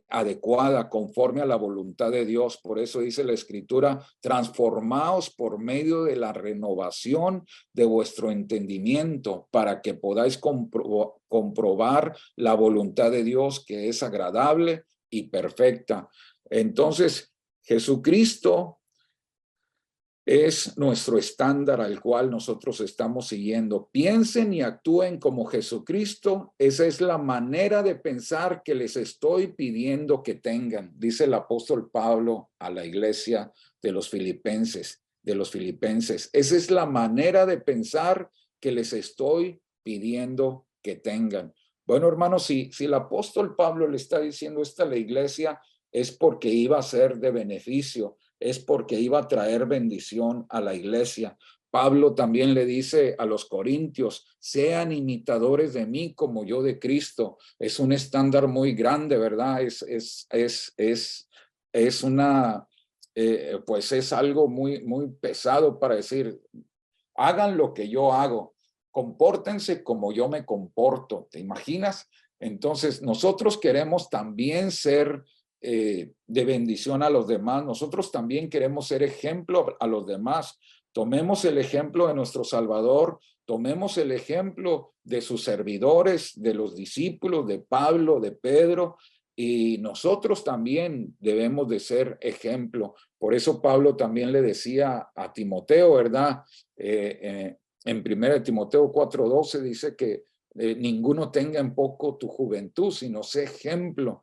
adecuada, conforme a la voluntad de Dios. Por eso dice la Escritura, transformaos por medio de la renovación de vuestro entendimiento para que podáis comprobar la voluntad de Dios, que es agradable y perfecta. Entonces, Jesucristo es nuestro estándar al cual nosotros estamos siguiendo. Piensen y actúen como Jesucristo. Esa es la manera de pensar que les estoy pidiendo que tengan, dice el apóstol Pablo a la iglesia de los filipenses. Esa es la manera de pensar que les estoy pidiendo que tengan. Bueno, hermanos, si el apóstol Pablo le está diciendo esto a la iglesia, es porque iba a ser de beneficio, es porque iba a traer bendición a la iglesia. Pablo también le dice a los corintios, sean imitadores de mí como yo de Cristo. Es un estándar muy grande, ¿verdad? Pues es algo muy, muy pesado para decir, hagan lo que yo hago, compórtense como yo me comporto. ¿Te imaginas? Entonces, nosotros queremos también ser de bendición a los demás. Nosotros también queremos ser ejemplo a los demás. Tomemos el ejemplo de nuestro Salvador, tomemos el ejemplo de sus servidores, de los discípulos, de Pablo, de Pedro, y nosotros también debemos de ser ejemplo. Por eso Pablo también le decía a Timoteo, ¿verdad? En 1 Timoteo 4:12 dice que ninguno tenga en poco tu juventud, sino sé ejemplo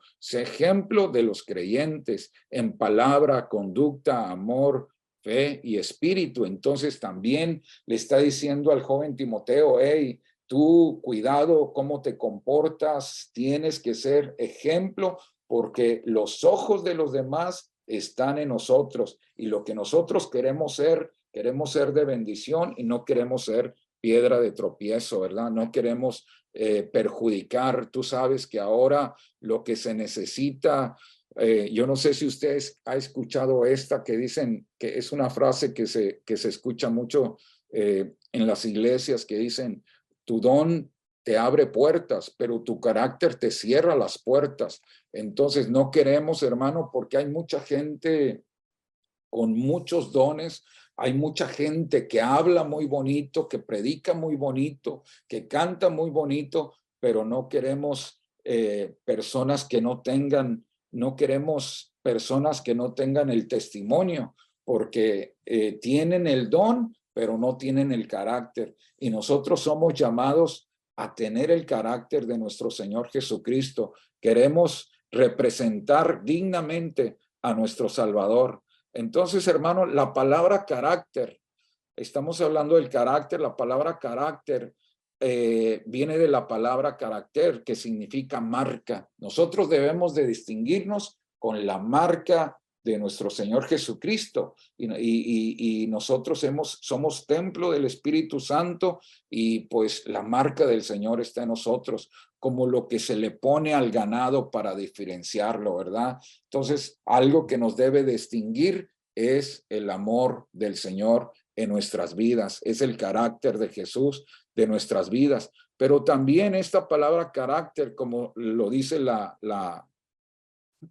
de los creyentes en palabra, conducta, amor, fe y espíritu. Entonces también le está diciendo al joven Timoteo, hey, tú cuidado cómo te comportas, tienes que ser ejemplo porque los ojos de los demás están en nosotros y lo que nosotros queremos ser Queremos ser de bendición y no queremos ser piedra de tropiezo, ¿verdad? No queremos perjudicar. Tú sabes que ahora lo que se necesita, yo no sé si ustedes han escuchado esta que dicen, que es una frase que se escucha mucho en las iglesias, que dicen, tu don te abre puertas, pero tu carácter te cierra las puertas. Entonces no queremos, hermano, porque hay mucha gente con muchos dones. Hay mucha gente que habla muy bonito, que predica muy bonito, que canta muy bonito, pero no queremos personas que no tengan, no queremos personas que no tengan el testimonio, porque tienen el don, pero no tienen el carácter. Y nosotros somos llamados a tener el carácter de nuestro Señor Jesucristo. Queremos representar dignamente a nuestro Salvador. Entonces, hermano, la palabra carácter, estamos hablando del carácter, la palabra carácter viene de la palabra carácter, que significa marca. Nosotros debemos de distinguirnos con la marca de nuestro Señor Jesucristo y nosotros somos templo del Espíritu Santo y pues la marca del Señor está en nosotros, como lo que se le pone al ganado para diferenciarlo, ¿verdad? Entonces, algo que nos debe distinguir es el amor del Señor en nuestras vidas, es el carácter de Jesús de nuestras vidas. Pero también esta palabra carácter, como lo dice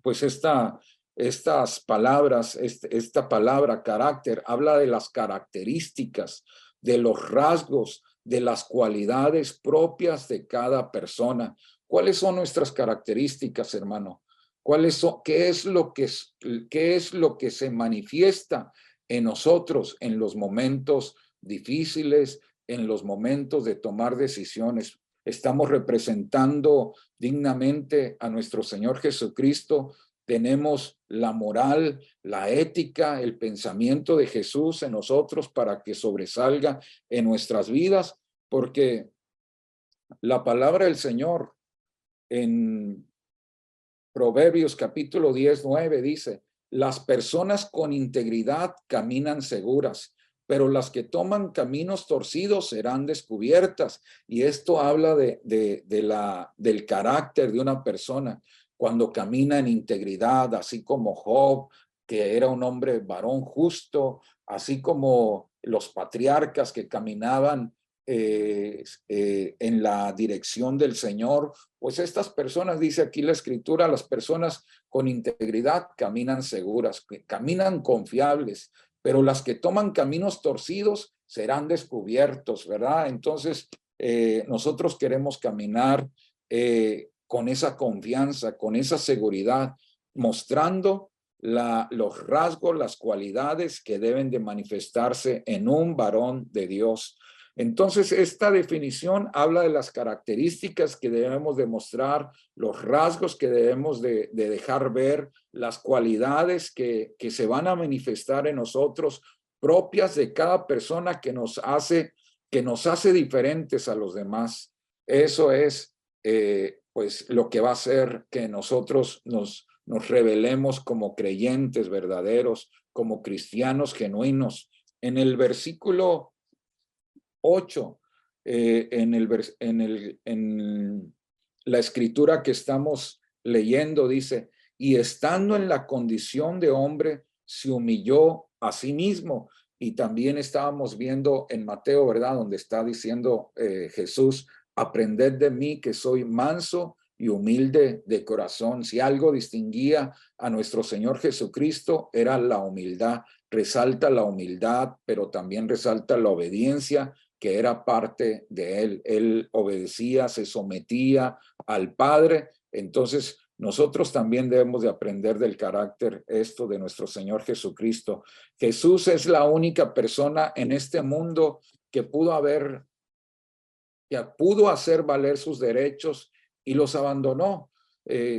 pues estas palabras, esta palabra carácter, habla de las características, de los rasgos, de las cualidades propias de cada persona. ¿Cuáles son nuestras características, hermano? ¿Qué es lo que se manifiesta en nosotros en los momentos difíciles, en los momentos de tomar decisiones? Estamos representando dignamente a nuestro Señor Jesucristo. Tenemos la moral, la ética, el pensamiento de Jesús en nosotros para que sobresalga en nuestras vidas, porque la palabra del Señor en Proverbios capítulo 10:9 dice, las personas con integridad caminan seguras, pero las que toman caminos torcidos serán descubiertas. Y esto habla del carácter de una persona cuando camina en integridad, así como Job, que era un hombre varón justo, así como los patriarcas que caminaban en la dirección del Señor. Pues estas personas, dice aquí la escritura, las personas con integridad caminan seguras, caminan confiables, pero las que toman caminos torcidos serán descubiertos, ¿verdad? Entonces, nosotros queremos caminar con esa confianza, con esa seguridad, mostrando los rasgos, las cualidades que deben de manifestarse en un varón de Dios. Entonces, esta definición habla de las características que debemos demostrar, los rasgos que debemos de dejar ver, las cualidades que se van a manifestar en nosotros, propias de cada persona que nos hace diferentes a los demás. Eso es, pues, lo que va a hacer que nosotros nos revelemos como creyentes verdaderos, como cristianos genuinos. En el versículo 8, en la escritura que estamos leyendo, dice, y estando en la condición de hombre, se humilló a sí mismo. Y también estábamos viendo en Mateo, ¿verdad? Donde está diciendo Jesús, aprended de mí que soy manso y humilde de corazón. Si algo distinguía a nuestro Señor Jesucristo, era la humildad. Resalta la humildad, pero también resalta la obediencia, que era parte de él. Él obedecía, se sometía al Padre. Entonces, nosotros también debemos de aprender del carácter esto de nuestro Señor Jesucristo. Jesús es la única persona en este mundo que pudo hacer valer sus derechos y los abandonó.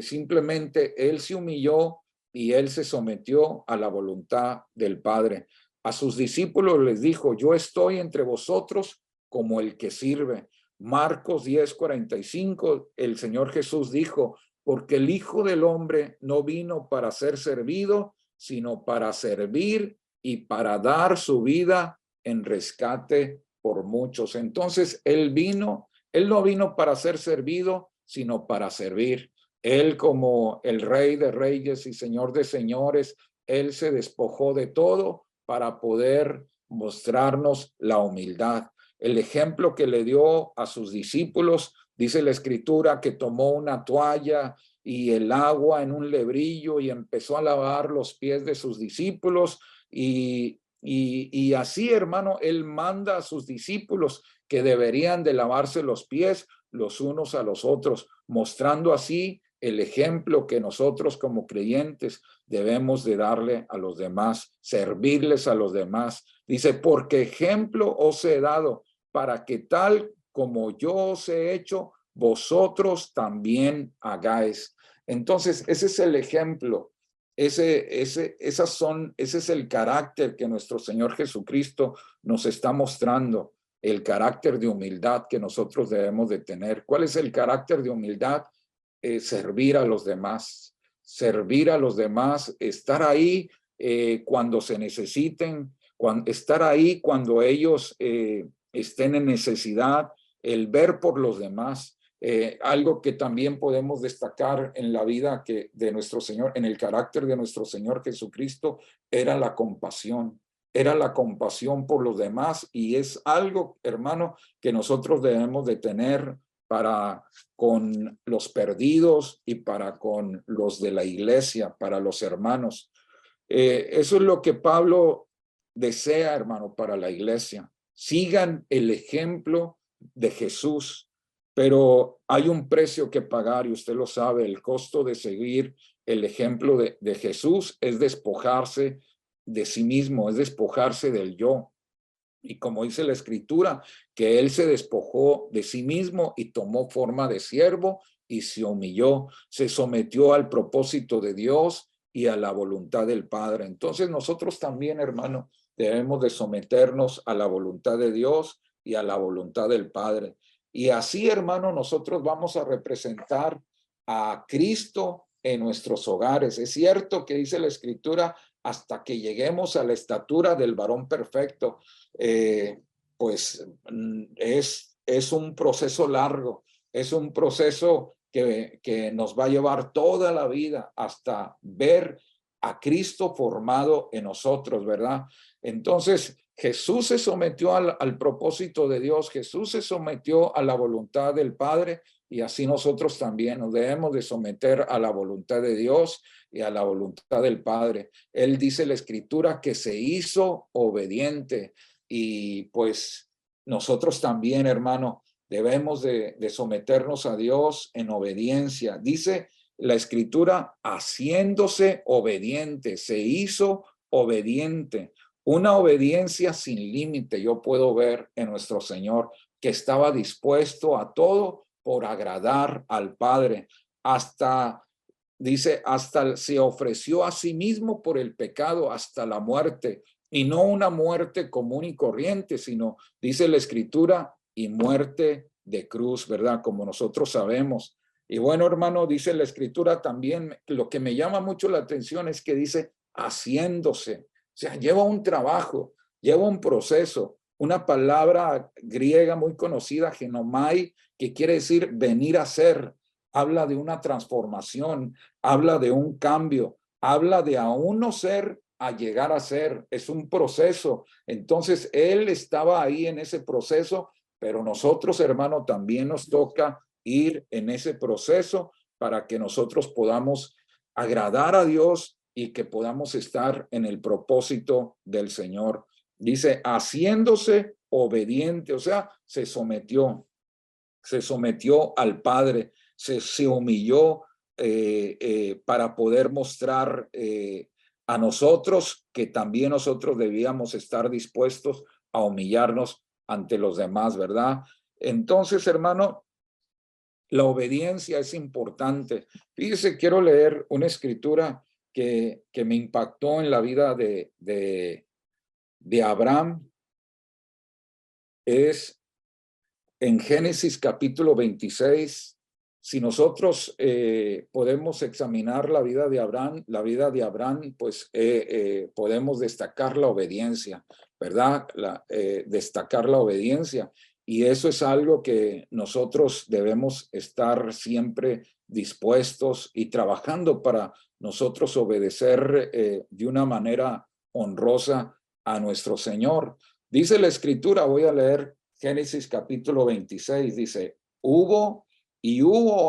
Simplemente él se humilló y él se sometió a la voluntad del Padre. A sus discípulos les dijo, yo estoy entre vosotros como el que sirve. Marcos 10:45, el Señor Jesús dijo, porque el Hijo del Hombre no vino para ser servido, sino para servir y para dar su vida en rescate por muchos. Entonces él no vino para ser servido, sino para servir. Él, como el Rey de Reyes y Señor de Señores, él se despojó de todo para poder mostrarnos la humildad. El ejemplo que le dio a sus discípulos, dice la Escritura, que tomó una toalla y el agua en un lebrillo y empezó a lavar los pies de sus discípulos. Y así, hermano, él manda a sus discípulos que deberían de lavarse los pies los unos a los otros, mostrando así el ejemplo que nosotros como creyentes debemos de darle a los demás, servirles a los demás. Dice, porque ejemplo os he dado, para que tal como yo os he hecho, vosotros también hagáis. Entonces, ese es el ejemplo. Ese es el carácter que nuestro Señor Jesucristo nos está mostrando, el carácter de humildad que nosotros debemos de tener. ¿Cuál es el carácter de humildad? Servir a los demás, estar ahí cuando se necesiten, estar ahí cuando ellos estén en necesidad, el ver por los demás. Algo que también podemos destacar en la vida de nuestro Señor, en el carácter de nuestro Señor Jesucristo, era la compasión por los demás, y es algo, hermano, que nosotros debemos de tener para con los perdidos y para con los de la iglesia, para los hermanos. Eso es lo que Pablo desea, hermano, para la iglesia. Sigan el ejemplo de Jesús, pero hay un precio que pagar y usted lo sabe. El costo de seguir el ejemplo de Jesús es despojarse de sí mismo, es despojarse del yo. Y como dice la Escritura, que él se despojó de sí mismo y tomó forma de siervo y se humilló, se sometió al propósito de Dios y a la voluntad del Padre. Entonces nosotros también, hermano, debemos de someternos a la voluntad de Dios y a la voluntad del Padre. Y así, hermano, nosotros vamos a representar a Cristo en nuestros hogares. Es cierto que dice la Escritura, hasta que lleguemos a la estatura del varón perfecto, pues es un proceso largo, es un proceso que nos va a llevar toda la vida hasta ver a Cristo formado en nosotros, ¿verdad? Entonces, Jesús se sometió al propósito de Dios, Jesús se sometió a la voluntad del Padre, y así nosotros también nos debemos de someter a la voluntad de Dios y a la voluntad del Padre. Él dice la Escritura que se hizo obediente, y pues nosotros también, hermano, debemos de someternos a Dios en obediencia. Dice la Escritura, haciéndose obediente, se hizo obediente. Una obediencia sin límite. Yo puedo ver en nuestro Señor que estaba dispuesto a todo por agradar al Padre. Dice, hasta se ofreció a sí mismo por el pecado hasta la muerte, y no una muerte común y corriente, sino, dice la Escritura, y muerte de cruz, ¿verdad? Como nosotros sabemos. Y bueno, hermano, dice la Escritura también, lo que me llama mucho la atención es que dice haciéndose, o sea, lleva un trabajo, lleva un proceso, una palabra griega muy conocida, genomai, que quiere decir venir a ser. Habla de una transformación, habla de un cambio, habla de aún no ser a llegar a ser. Es un proceso. Entonces, él estaba ahí en ese proceso, pero nosotros, hermano, también nos toca ir en ese proceso para que nosotros podamos agradar a Dios y que podamos estar en el propósito del Señor. Dice, haciéndose obediente, o sea, se sometió al Padre, se humilló para poder mostrar a nosotros que también nosotros debíamos estar dispuestos a humillarnos ante los demás, ¿verdad? Entonces, hermano, la obediencia es importante. Fíjese, quiero leer una escritura que me impactó en la vida de Abraham. Es en Génesis capítulo 26, si nosotros podemos examinar la vida de Abraham, pues podemos destacar la obediencia, ¿verdad? Destacar la obediencia. Y eso es algo que nosotros debemos estar siempre dispuestos y trabajando para nosotros obedecer de una manera honrosa a nuestro Señor. Dice la Escritura, voy a leer Génesis capítulo 26, dice, hubo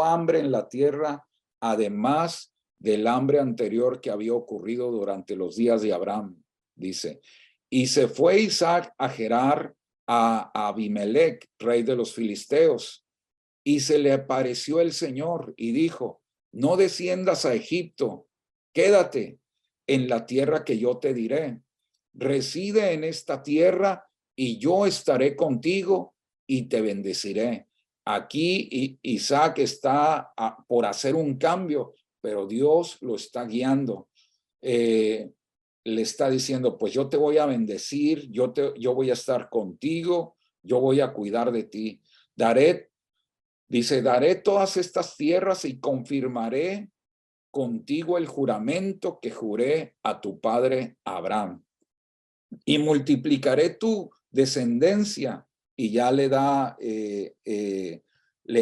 hambre en la tierra, además del hambre anterior que había ocurrido durante los días de Abraham, dice. Y se fue Isaac a Gerar a Abimelech, rey de los filisteos, y se le apareció el Señor y dijo, no desciendas a Egipto, quédate en la tierra que yo te diré. Reside en esta tierra y yo estaré contigo y te bendeciré. Aquí Isaac está por hacer un cambio, pero Dios lo está guiando. Le está diciendo, pues yo te voy a bendecir, yo voy a estar contigo, yo voy a cuidar de ti. Dice, daré todas estas tierras y confirmaré contigo el juramento que juré a tu padre Abraham. Y multiplicaré tu descendencia. Y ya le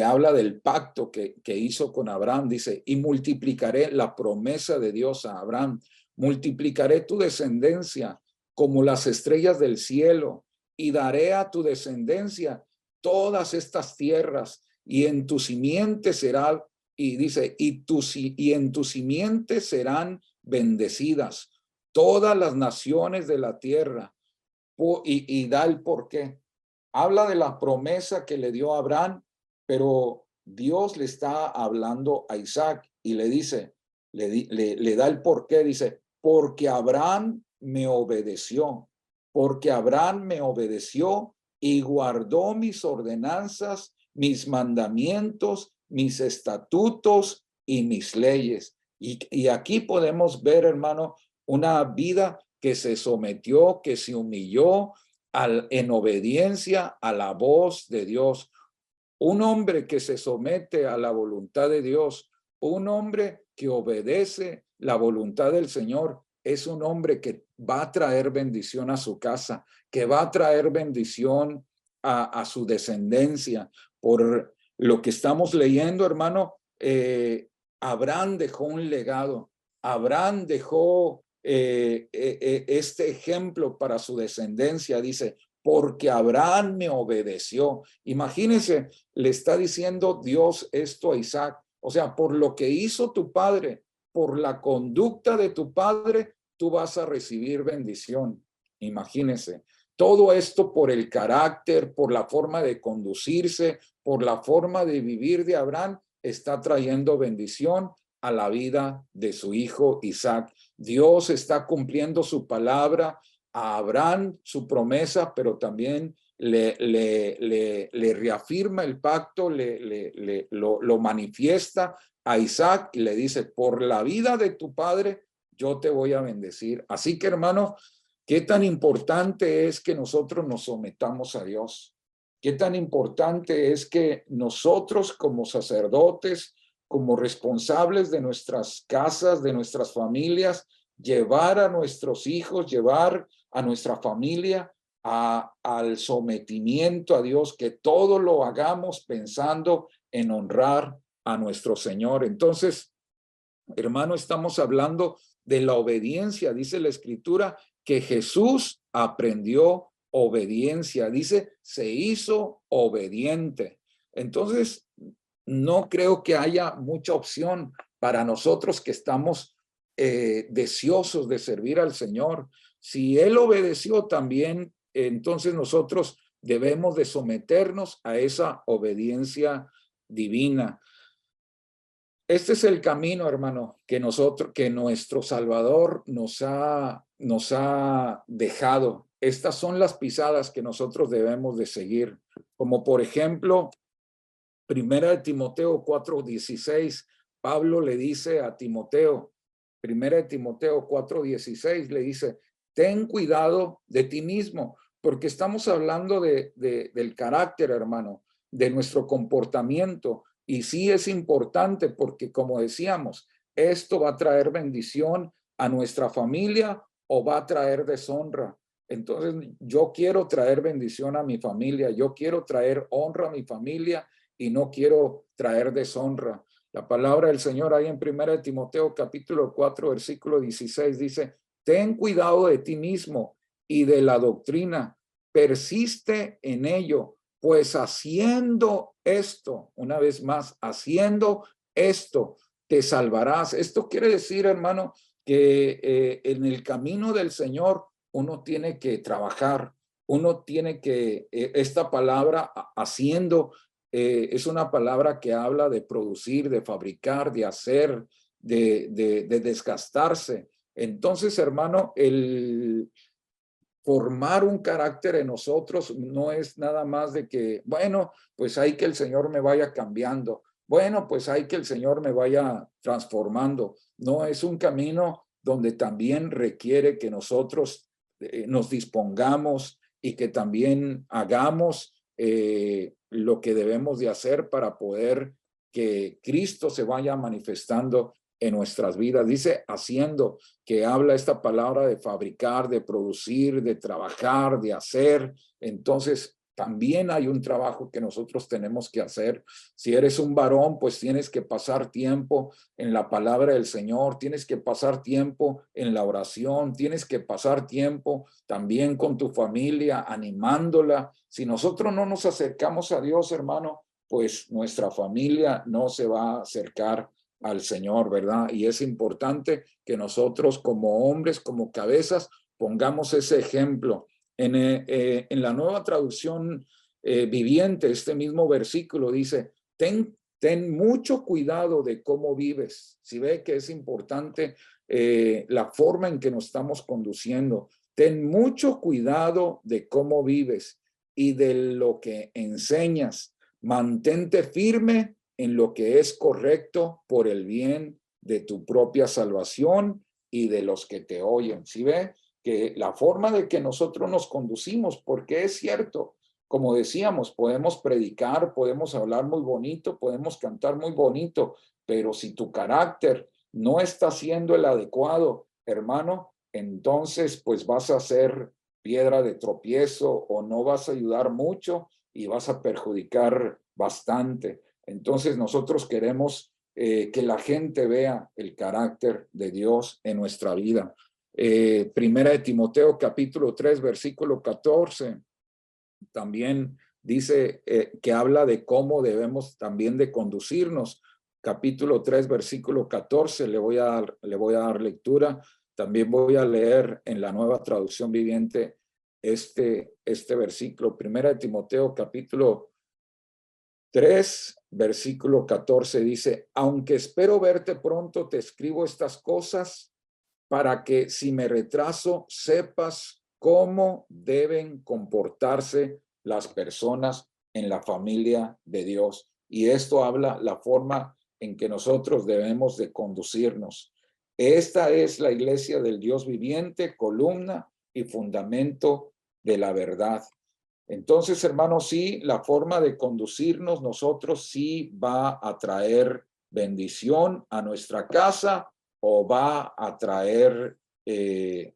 habla del pacto que hizo con Abraham. Dice, y multiplicaré la promesa de Dios a Abraham. Multiplicaré tu descendencia como las estrellas del cielo y daré a tu descendencia todas estas tierras y en tu simiente será, y dice, y en tu simiente serán bendecidas todas las naciones de la tierra. Y da el porqué. Habla de la promesa que le dio a Abraham, pero Dios le está hablando a Isaac y le dice, le da el porqué, dice, porque Abraham me obedeció, y guardó mis ordenanzas, mis mandamientos, mis estatutos y mis leyes. Y aquí podemos ver, hermano, una vida que se sometió, que se humilló en obediencia a la voz de Dios. Un hombre que se somete a la voluntad de Dios, un hombre que obedece la voluntad del Señor, es un hombre que va a traer bendición a su casa, que va a traer bendición a su descendencia. Por lo que estamos leyendo, hermano, Abraham dejó un legado. Abraham dejó este ejemplo para su descendencia. Dice, porque Abraham me obedeció. Imagínense, le está diciendo Dios esto a Isaac. O sea, por lo que hizo tu padre, por la conducta de tu padre, tú vas a recibir bendición. Imagínense. Todo esto por el carácter, por la forma de conducirse, por la forma de vivir de Abraham, está trayendo bendición a la vida de su hijo Isaac. Dios está cumpliendo su palabra a Abraham, su promesa, pero también le reafirma el pacto, lo manifiesta a Isaac y le dice, por la vida de tu padre, yo te voy a bendecir. Así que, hermano, qué tan importante es que nosotros nos sometamos a Dios. Qué tan importante es que nosotros como sacerdotes, como responsables de nuestras casas, de nuestras familias, llevar a nuestros hijos, llevar a nuestra familia al sometimiento a Dios, que todo lo hagamos pensando en honrar a nuestro Señor. Entonces, hermano, estamos hablando de la obediencia. Dice la Escritura que Jesús aprendió obediencia. Dice, se hizo obediente. Entonces, no creo que haya mucha opción para nosotros que estamos deseosos de servir al Señor. Si Él obedeció también, entonces nosotros debemos de someternos a esa obediencia divina. Este es el camino, hermano, que nuestro Salvador nos ha dejado. Estas son las pisadas que nosotros debemos de seguir. Como por ejemplo, 1 Timoteo 4:16, Pablo le dice a Timoteo, 1 Timoteo 4:16 le dice, ten cuidado de ti mismo, porque estamos hablando del carácter, hermano, de nuestro comportamiento. Y sí es importante porque, como decíamos, esto va a traer bendición a nuestra familia o va a traer deshonra. Entonces, yo quiero traer bendición a mi familia, yo quiero traer honra a mi familia y no quiero traer deshonra. La palabra del Señor ahí en 1 Timoteo capítulo 4, versículo 16 dice, ten cuidado de ti mismo y de la doctrina, persiste en ello, pues haciendo esto, una vez más, haciendo esto, te salvarás. Esto quiere decir, hermano, que en el camino del Señor uno tiene que trabajar, uno tiene que, esta palabra haciendo, es una palabra que habla de producir, de fabricar, de hacer, de desgastarse. Entonces, hermano, el formar un carácter en nosotros no es nada más de que, bueno, pues hay que el Señor me vaya cambiando. Bueno, pues hay que el Señor me vaya transformando. No, es un camino donde también requiere que nosotros nos dispongamos y que también hagamos lo que debemos de hacer para poder que Cristo se vaya manifestando en nuestras vidas. Dice haciendo, que habla esta palabra de fabricar, de producir, de trabajar, de hacer. Entonces, también hay un trabajo que nosotros tenemos que hacer. Si eres un varón, pues tienes que pasar tiempo en la palabra del Señor, tienes que pasar tiempo en la oración, tienes que pasar tiempo también con tu familia, animándola. Si nosotros no nos acercamos a Dios, hermano, pues nuestra familia no se va a acercar al Señor, ¿verdad? Y es importante que nosotros como hombres, como cabezas, pongamos ese ejemplo. En la nueva traducción viviente, este mismo versículo dice, ten mucho cuidado de cómo vives. Si ve que es importante la forma en que nos estamos conduciendo, ten mucho cuidado de cómo vives y de lo que enseñas. Mantente firme en lo que es correcto por el bien de tu propia salvación y de los que te oyen. ¿Sí ve? Que la forma de que nosotros nos conducimos, porque es cierto, como decíamos, podemos predicar, podemos hablar muy bonito, podemos cantar muy bonito, pero si tu carácter no está siendo el adecuado, hermano, entonces pues vas a ser piedra de tropiezo o no vas a ayudar mucho y vas a perjudicar bastante. Entonces nosotros queremos que la gente vea el carácter de Dios en nuestra vida. Primera de Timoteo capítulo 3 versículo 14 también dice que habla de cómo debemos también de conducirnos. Capítulo 3 versículo 14 le voy a dar lectura. También voy a leer en la nueva traducción viviente este versículo. Primera de Timoteo capítulo 3, versículo 14 dice, aunque espero verte pronto, te escribo estas cosas para que si me retraso, sepas cómo deben comportarse las personas en la familia de Dios. Y esto habla la forma en que nosotros debemos de conducirnos. Esta es la iglesia del Dios viviente, columna y fundamento de la verdad. Entonces, hermanos, sí, la forma de conducirnos nosotros sí va a traer bendición a nuestra casa o va a traer,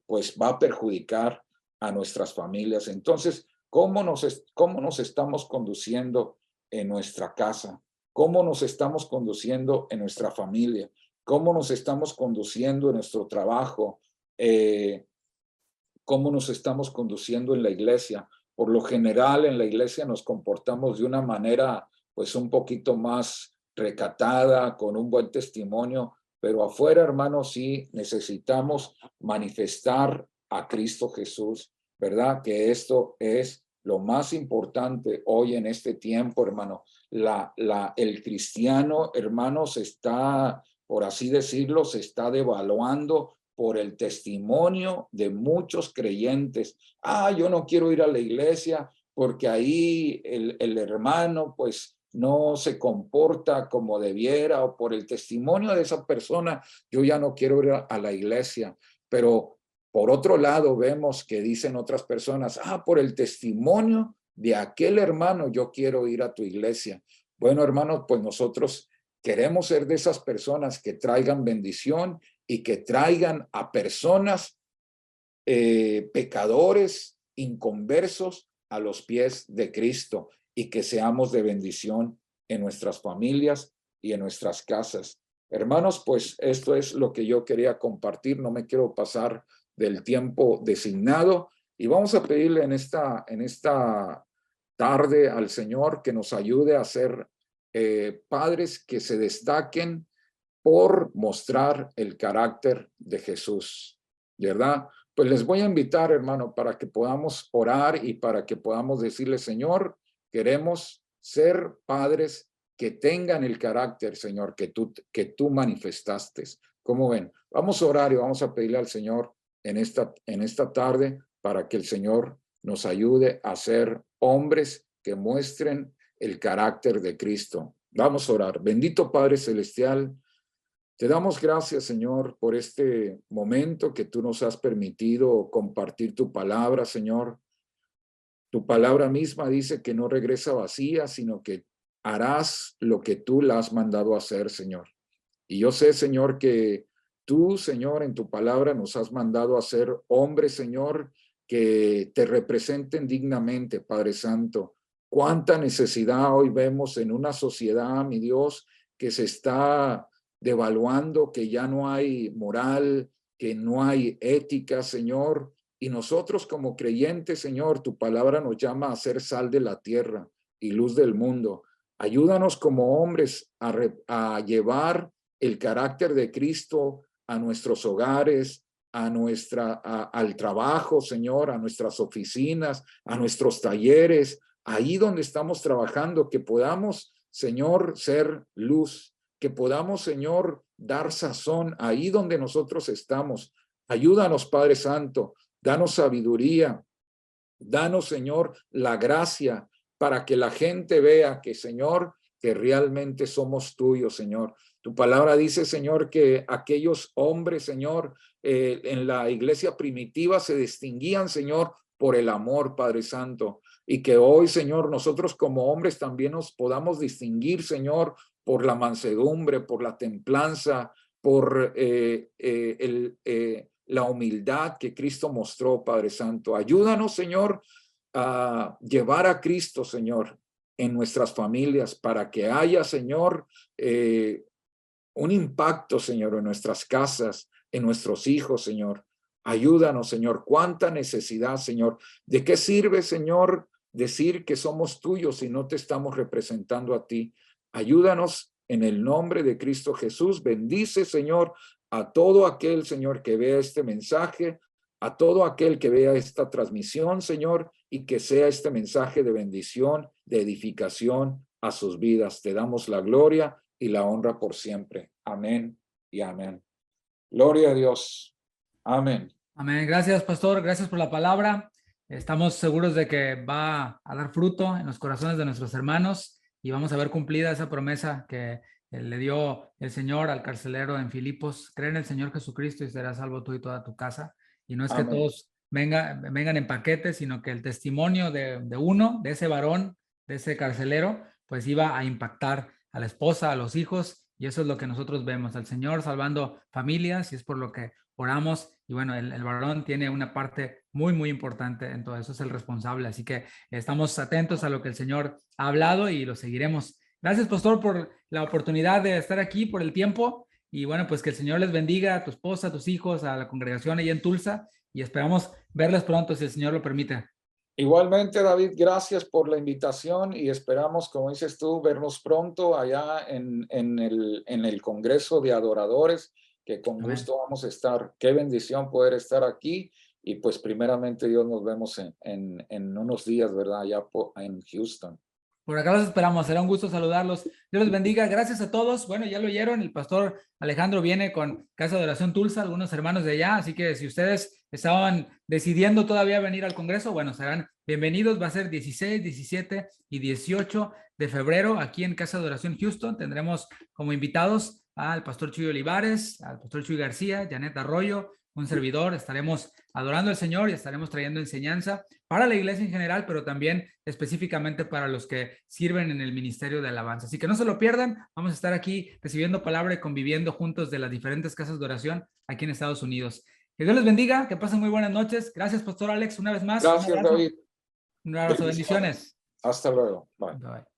pues va a perjudicar a nuestras familias. Entonces, cómo nos estamos conduciendo en nuestra casa? ¿Cómo nos estamos conduciendo en nuestra familia? ¿Cómo nos estamos conduciendo en nuestro trabajo? ¿Cómo nos estamos conduciendo en la iglesia? Por lo general en la iglesia nos comportamos de una manera pues un poquito más recatada, con un buen testimonio, pero afuera, hermanos, sí necesitamos manifestar a Cristo Jesús, ¿verdad? Que esto es lo más importante hoy en este tiempo, hermano. El cristiano, hermanos, está, por así decirlo, se está devaluando por el testimonio de muchos creyentes. Yo no quiero ir a la iglesia porque ahí el hermano pues no se comporta como debiera, o por el testimonio de esa persona yo ya no quiero ir a la iglesia. Pero por otro lado vemos que dicen otras personas, por el testimonio de aquel hermano yo quiero ir a tu iglesia. Bueno, hermanos, pues nosotros queremos ser de esas personas que traigan bendición y que traigan a personas pecadores, inconversos, a los pies de Cristo, y que seamos de bendición en nuestras familias y en nuestras casas. Hermanos, pues esto es lo que yo quería compartir. No me quiero pasar del tiempo designado, y vamos a pedirle en esta tarde al Señor que nos ayude a ser padres que se destaquen por mostrar el carácter de Jesús, ¿verdad? Pues les voy a invitar, hermano, para que podamos orar y para que podamos decirle, Señor, queremos ser padres que tengan el carácter, Señor, que tú manifestaste. ¿Cómo ven? Vamos a orar y vamos a pedirle al Señor en esta tarde para que el Señor nos ayude a ser hombres que muestren el carácter de Cristo. Vamos a orar. Bendito Padre Celestial, te damos gracias, Señor, por este momento que tú nos has permitido compartir tu palabra, Señor. Tu palabra misma dice que no regresa vacía, sino que harás lo que tú la has mandado hacer, Señor. Y yo sé, Señor, que tú, Señor, en tu palabra nos has mandado a ser hombres, Señor, que te representen dignamente, Padre Santo. Cuánta necesidad hoy vemos en una sociedad, mi Dios, que se está devaluando, que ya no hay moral, que no hay ética, Señor. Y nosotros como creyentes, Señor, tu palabra nos llama a ser sal de la tierra y luz del mundo. Ayúdanos como hombres a llevar el carácter de Cristo a nuestros hogares, al trabajo, Señor, a nuestras oficinas, a nuestros talleres, ahí donde estamos trabajando, que podamos, Señor, ser luz, que podamos, Señor, dar sazón ahí donde nosotros estamos. Ayúdanos, Padre Santo, danos sabiduría, danos, Señor, la gracia para que la gente vea que, Señor, que realmente somos tuyos, Señor. Tu palabra dice, Señor, que aquellos hombres, Señor, en la iglesia primitiva se distinguían, Señor, por el amor, Padre Santo. Y que hoy, Señor, nosotros como hombres también nos podamos distinguir, Señor, por la mansedumbre, por la templanza, por la humildad que Cristo mostró, Padre Santo. Ayúdanos, Señor, a llevar a Cristo, Señor, en nuestras familias para que haya, Señor, un impacto, Señor, en nuestras casas, en nuestros hijos, Señor. Ayúdanos, Señor. Cuánta necesidad, Señor. ¿De qué sirve, Señor, decir que somos tuyos si no te estamos representando a ti? Ayúdanos en el nombre de Cristo Jesús. Bendice, Señor, a todo aquel, Señor, que vea este mensaje, a todo aquel que vea esta transmisión, Señor, y que sea este mensaje de bendición, de edificación a sus vidas. Te damos la gloria y la honra por siempre. Amén y amén. Gloria a Dios. Amén. Amén. Gracias, pastor. Gracias por la palabra. Estamos seguros de que va a dar fruto en los corazones de nuestros hermanos y vamos a ver cumplida esa promesa que le dio el Señor al carcelero en Filipos. Cree en el Señor Jesucristo y serás salvo tú y toda tu casa. Y no es que Amén. todos vengan en paquetes, sino que el testimonio de uno, de ese varón, de ese carcelero, pues iba a impactar a la esposa, a los hijos, y eso es lo que nosotros vemos, al Señor salvando familias, y es por lo que oramos. Y bueno, el varón tiene una parte muy, muy importante en todo eso, es el responsable. Así que estamos atentos a lo que el Señor ha hablado y lo seguiremos. Gracias, pastor, por la oportunidad de estar aquí, por el tiempo. Y bueno, pues que el Señor les bendiga a tu esposa, a tus hijos, a la congregación ahí en Tulsa. Y esperamos verles pronto, si el Señor lo permite. Igualmente, David, gracias por la invitación y esperamos, como dices tú, vernos pronto allá en el Congreso de Adoradores, que con Amén. gusto vamos a estar. Qué bendición poder estar aquí y pues primeramente Dios, nos vemos en unos días, ¿verdad? Allá en Houston. Por acá los esperamos, será un gusto saludarlos. Dios los bendiga, gracias a todos. Bueno, ya lo oyeron, el pastor Alejandro viene con Casa de Oración Tulsa, algunos hermanos de allá, así que si ustedes estaban decidiendo todavía venir al Congreso, bueno, serán bienvenidos. Va a ser 16, 17 y 18 de febrero aquí en Casa de Oración Houston. Tendremos como invitados al pastor Chuy Olivares, al pastor Chuy García, Janet Arroyo, un servidor, estaremos adorando al Señor y estaremos trayendo enseñanza para la iglesia en general, pero también específicamente para los que sirven en el ministerio de alabanza. Así que no se lo pierdan, vamos a estar aquí recibiendo palabra y conviviendo juntos de las diferentes casas de oración aquí en Estados Unidos. Que Dios les bendiga, que pasen muy buenas noches. Gracias, Pastor Alex, una vez más. Gracias, David. Un abrazo, bendiciones. Hasta luego. Bye. Bye.